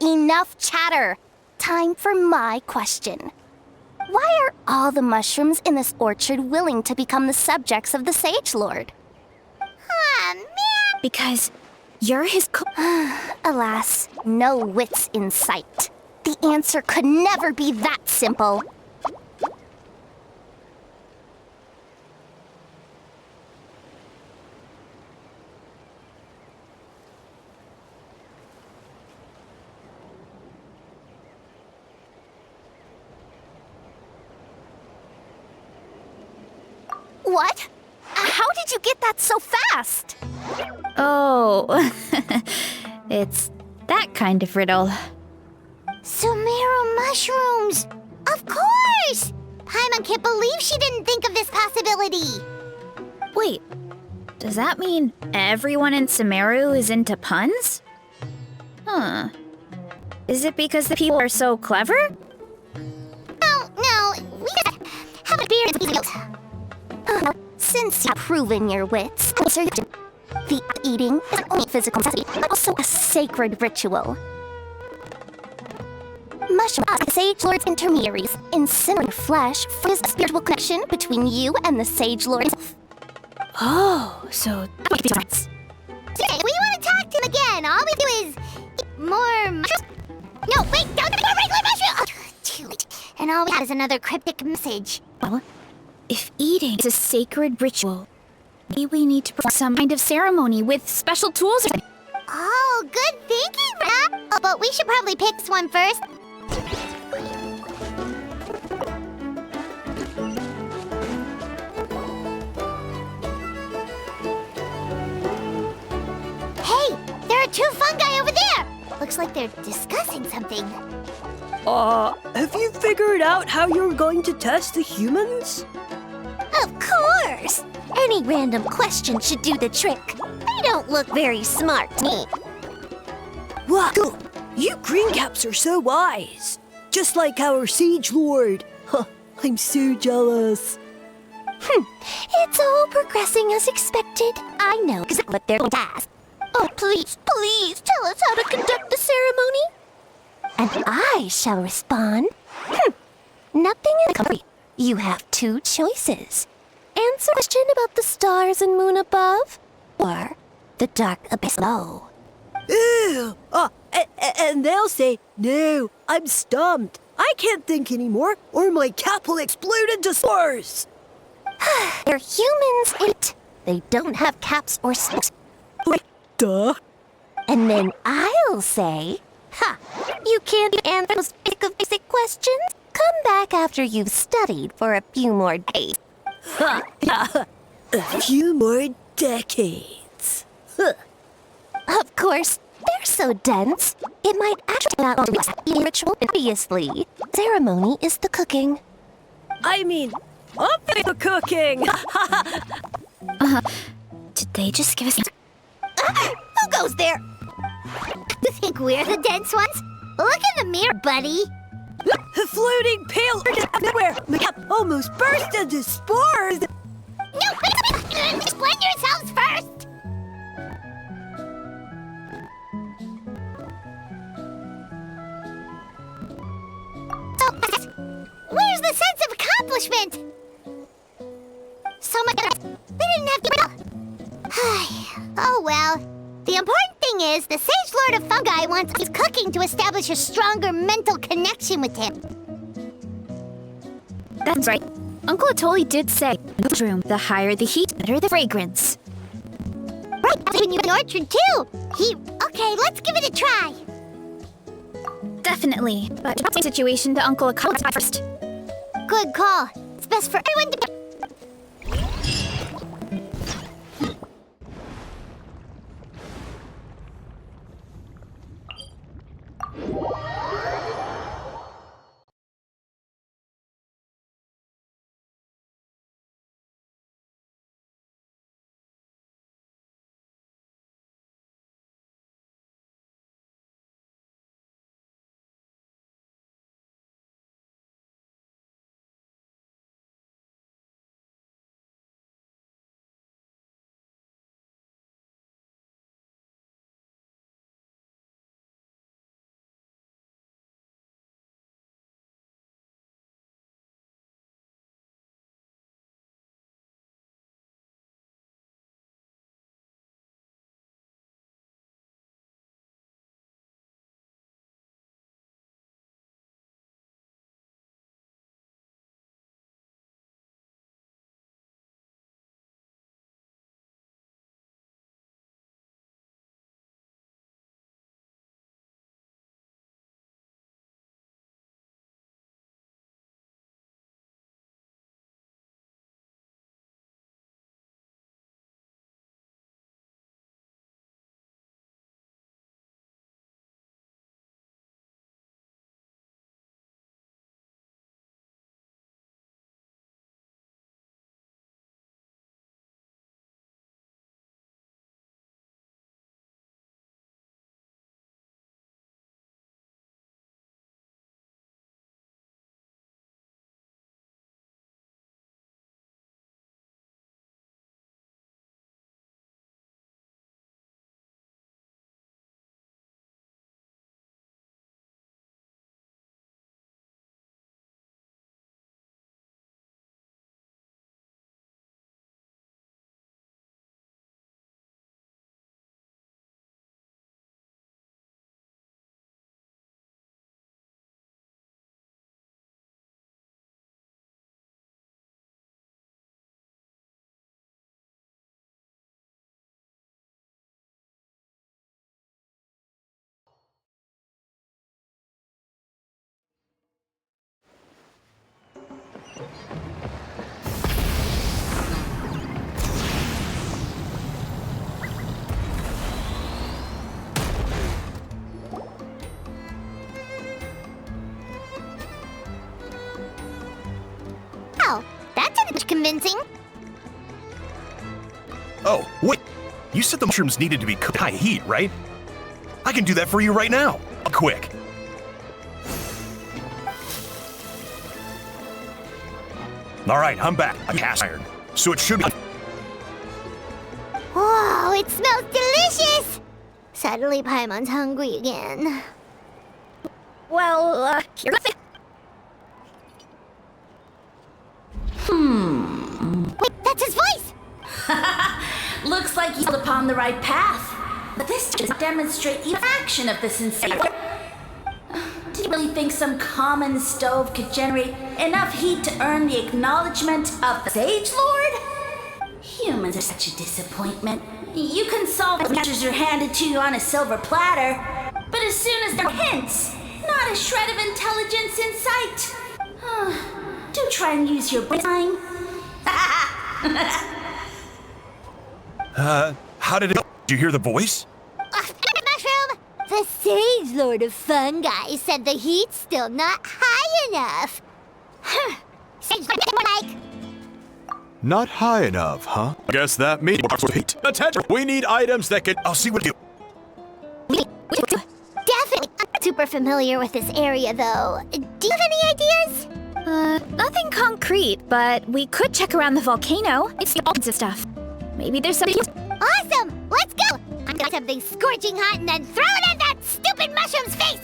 Enough chatter. Time for my question. Why are all the mushrooms in this orchard willing to become the subjects of the Sage Lord? Ah, man! Because you're his Alas, no wits in sight. The answer could never be that simple. What? How did you get that so fast? Oh, it's that kind of riddle. Sumeru mushrooms! Of course! Paimon can't believe she didn't think of this possibility! Wait, does that mean everyone in Sumeru is into puns? Huh. Is it because the people are so clever? No, we just have a beer and videos. Since you've proven your wits, the eating is not only physical necessity, but also a sacred ritual. Mushrooms are the Sage Lord's intermediaries. Incinerating flesh is a spiritual connection between you and the Sage Lord himself. Oh, so that makes sense. Hey, we want to talk to him again. All we do is eat more mushrooms. No, wait, don't do more regular mushrooms! Oh, too late. And all we have is another cryptic message. Well, if eating is a sacred ritual, maybe we need to perform some kind of ceremony with special tools or something. Oh, good thinking, Rob. Oh, but we should probably pick one first. Hey, there are two fungi over there. Looks like they're discussing something. Have you figured out how you're going to test the humans? Of course! Any random question should do the trick. They don't look very smart to me. Wow, you green caps are so wise. Just like our Sage Lord. Huh, I'm so jealous. It's all progressing as expected. I know exactly what they're going to ask. Oh, please, please tell us how to conduct the ceremony. And I shall respond. Nothing in the country. You have two choices. Answer a question about the stars and moon above, or the dark abyss below. Ew! And they'll say, no, I'm stumped. I can't think anymore, or my cap will explode into spores. They're humans, it. They don't have caps or spokes. Duh. And then I'll say, you can't answer those basic questions? Come back after you've studied for a few more days. A few more decades. Of course, they're so dense. It might actually not be a ritual. Obviously, ceremony is the cooking. I mean, up the cooking. Did they just give us... Who goes there? You think we're the dense ones? Look in the mirror, buddy. The floating pale everywhere. My cap almost burst into spores. No, explain yourselves first. So, where's the sense of accomplishment? So much. They didn't have to. Oh well. The important thing is, the Sage Lord of Fungi wants his cooking to establish a stronger mental connection with him. That's right. Uncle Atoli did say, room, the higher the heat, the better the fragrance. Right, when you're in the orchard too. Okay, let's give it a try. Definitely, but the situation to Uncle Atoli first. Good call. It's best for everyone to much convincing. Oh, wait. You said the mushrooms needed to be cooked at high heat, right? I can do that for you right now. Quick. All right, I'm back. I cast iron, so it should be. Whoa, it smells delicious! Suddenly Paimon's hungry again. Well, here's the Wait, that's his voice! Looks like he's upon the right path. But this doesn't demonstrate even a fraction of the sincerity. Did you really think some common stove could generate enough heat to earn the acknowledgement of the Sage Lord? Humans are such a disappointment. You can solve the answers are handed to you on a silver platter, but as soon as there are hints, not a shred of intelligence in sight. Do try and use your brain. How did it go? Did you hear the voice? Mushroom! The Sage Lord of Fungi said the heat's still not high enough. Sage Lord, like... Not high enough, huh? I guess that means attention. We need items that can. I'll see what you. Definitely not super familiar with this area, though. Do you have any ideas? nothing concrete, but we could check around the volcano. It's all kinds of stuff. Maybe there's something. Awesome! Let's go! I'm gonna something scorching hot and then throw it at that stupid mushroom's face!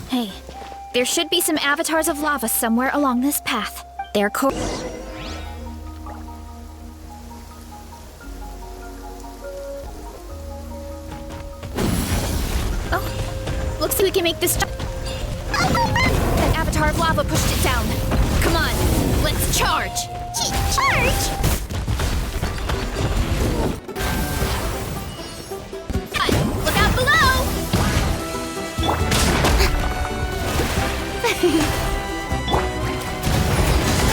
Hey, there should be some avatars of lava somewhere along this path. They're Oh, looks like we can make this. That avatar of lava pushed it down. Come on, let's charge. Charge? Look out below!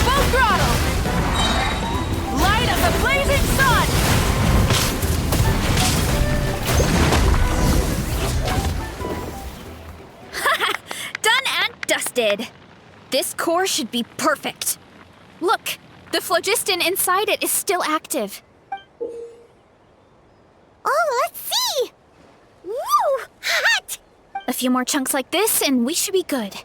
Full throttle! Light of the blazing sun! Done and dusted. This core should be perfect. Look, the phlogiston inside it is still active. Oh, let's see! A few more chunks like this, and we should be good.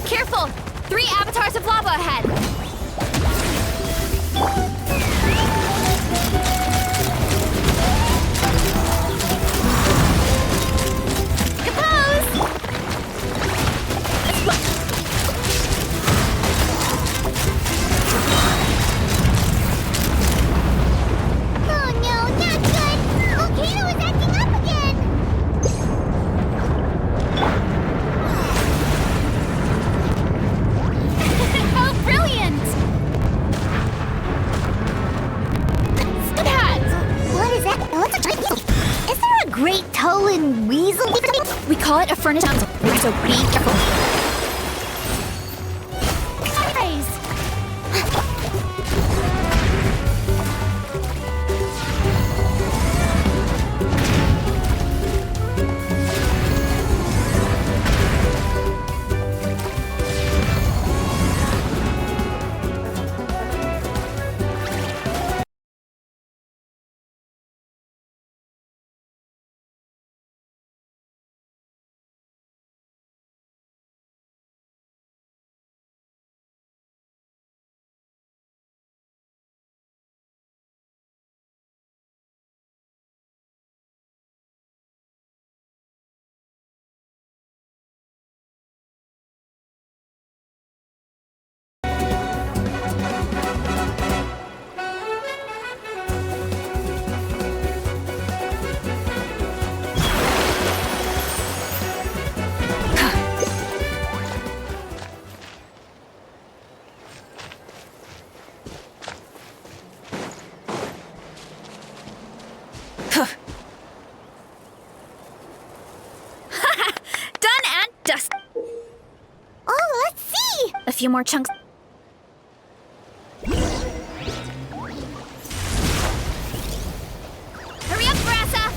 Careful! 3 avatars of lava ahead! Oh no, not good! Volcano is acting up again! How brilliant! What is that? What's a giant weasel? Is there a great toe and weasel? We call it a furnace mountain, so be careful. Done and dust. Oh, let's see! A few more chunks. Hurry up, Varesa!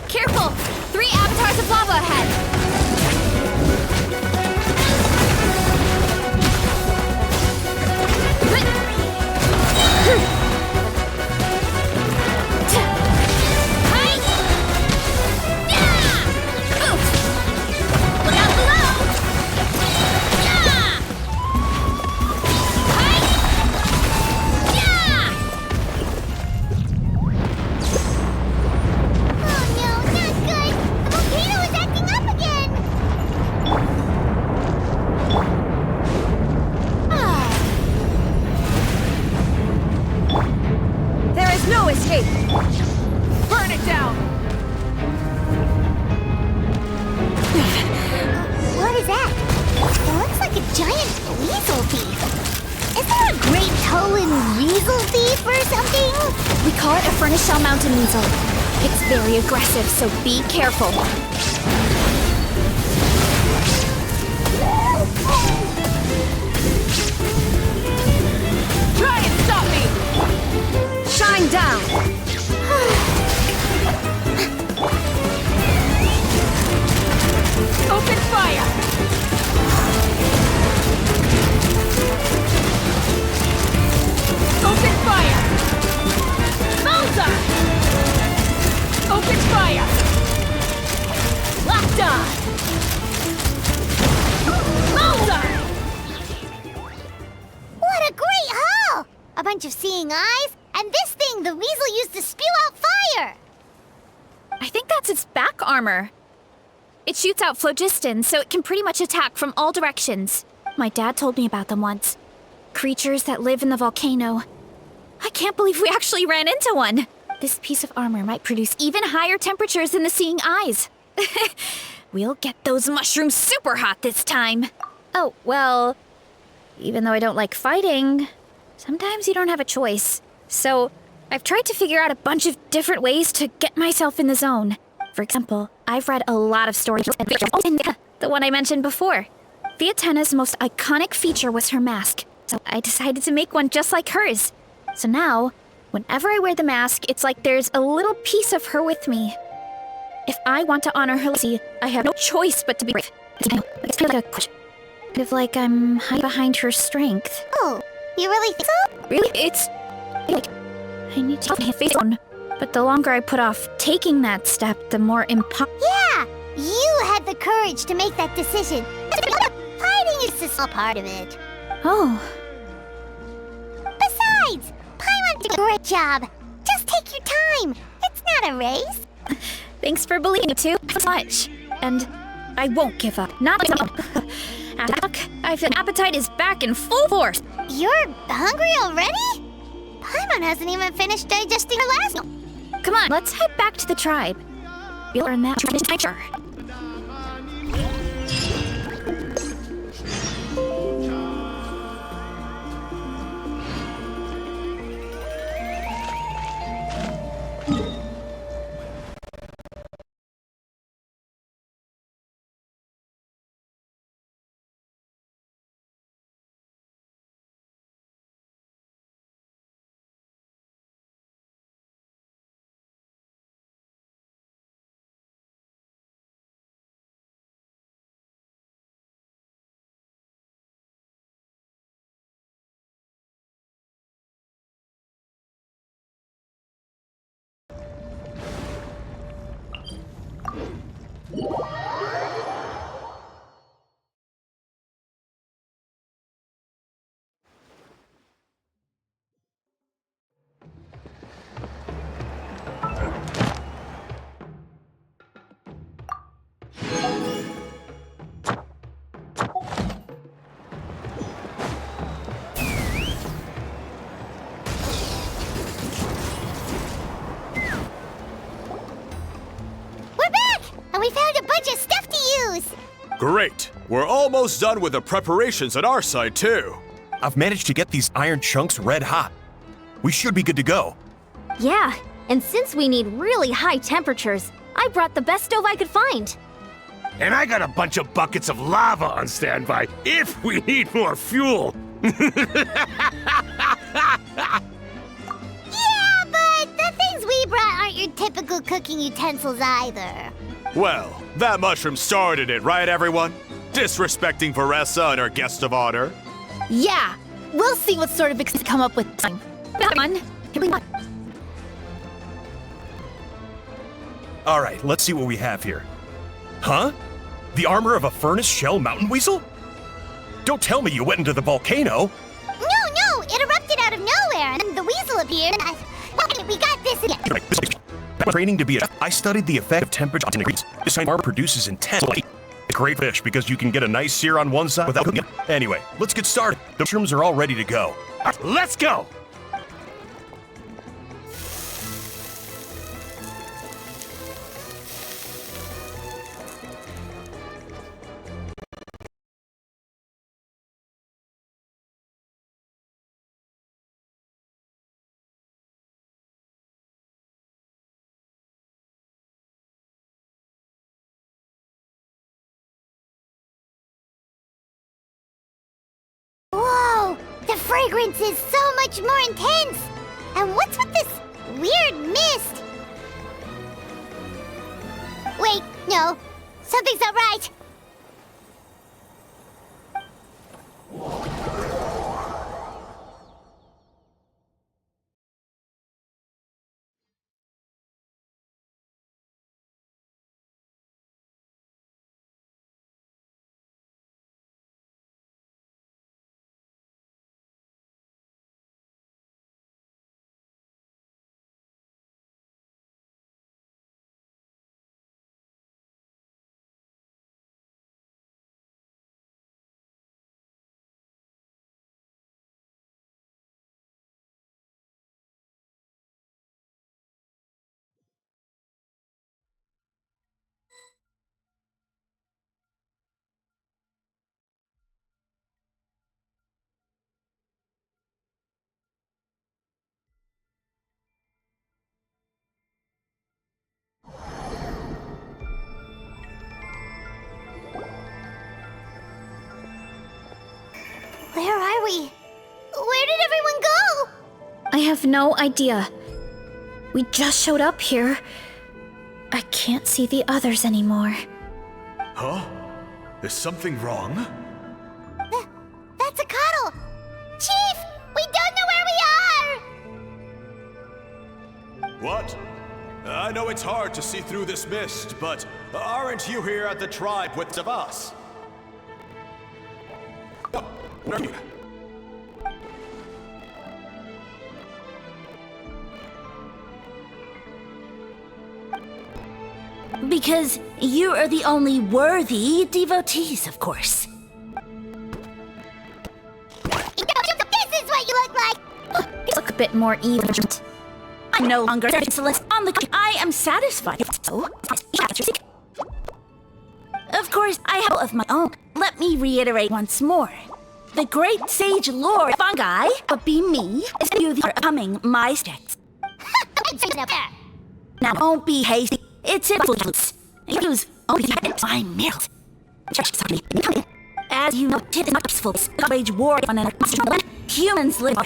Careful! 3 avatars of lava ahead! Oh no, not good! The volcano is acting up again! There is no escape. Burn it down! What is that? It looks like a giant weasel thief. Is there a great toe and weasel thief or something? We call it a furnace shell mountain weasel. It's very aggressive, so be careful. Try and stop me! Shine down. Open fire! Open fire! Bullseye! Open fire! Locked on! Bullseye! What a seeing eyes, and this thing the weasel used to spew out fire! I think that's its back armor. It shoots out phlogiston, so it can pretty much attack from all directions. My dad told me about them once. Creatures that live in the volcano. I can't believe we actually ran into one! This piece of armor might produce even higher temperatures than the seeing eyes. We'll get those mushrooms super hot this time. Oh, well, even though I don't like fighting, sometimes you don't have a choice. So, I've tried to figure out a bunch of different ways to get myself in the zone. For example, I've read a lot of stories, and the one I mentioned before. Vietana's most iconic feature was her mask, so I decided to make one just like hers. So now, whenever I wear the mask, it's like there's a little piece of her with me. If I want to honor her legacy, I have no choice but to be brave. It's kind of like I'm hiding behind her strength. Oh, you really think so? Really? It's like I need to face on. But the longer I put off taking that step, the more Yeah! You had the courage to make that decision. Fighting is a small part of it. Oh. Besides, Paimon did a great job. Just take your time. It's not a race. Thanks for believing it too so much. And I won't give up. Not like I feel appetite is back in full force. You're hungry already? Paimon hasn't even finished digesting her last meal. Come on, let's head back to the tribe. You'll learn that treasure. And we found a bunch of stuff to use! Great! We're almost done with the preparations on our side, too. I've managed to get these iron chunks red hot. We should be good to go. Yeah, and since we need really high temperatures, I brought the best stove I could find. And I got a bunch of buckets of lava on standby if we need more fuel. Yeah, but the things we brought aren't your typical cooking utensils either. Well, that mushroom started it, right, everyone? Disrespecting Varesa and her guest of honor. Yeah, we'll see what sort of fix come up with time. All right, let's see what we have here. Huh? The armor of a furnace shell mountain weasel? Don't tell me you went into the volcano. No, it erupted out of nowhere, and then the weasel appeared, and we got this again. Training to be a chef, I studied the effect of temperature on degrees. This kind of armor produces intense light. A great fish because you can get a nice sear on one side without cooking it. Anyway, let's get started. The mushrooms are all ready to go. Let's go! Whoa! The fragrance is so much more intense! And what's with this weird mist? Wait, no. Something's not right. we? Where did everyone go? I have no idea. We just showed up here. I can't see the others anymore. Huh? Is something wrong? That's a cuddle! Chief! We don't know where we are! What? I know it's hard to see through this mist, but aren't you here at the tribe with us? Oh, no. Because you are the only worthy devotees, of course. This is what you look like! You look a bit more even. I'm no longer Celeste on the. I am satisfied. So, of course, I have of my own. Let me reiterate once more. The great sage Lord Fungi, but be me, is you the coming my steps. Now, don't be hasty. It's influence. Use only my mirrors. As you know, it is not useful. Wage war on an humans live.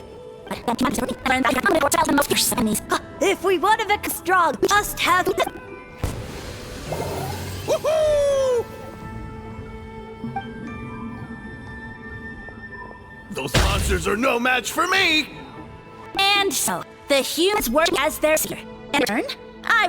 If we want to make us strong, we must have... Woohoo! Those monsters are no match for me! And so, the humans work as their seer. In turn, I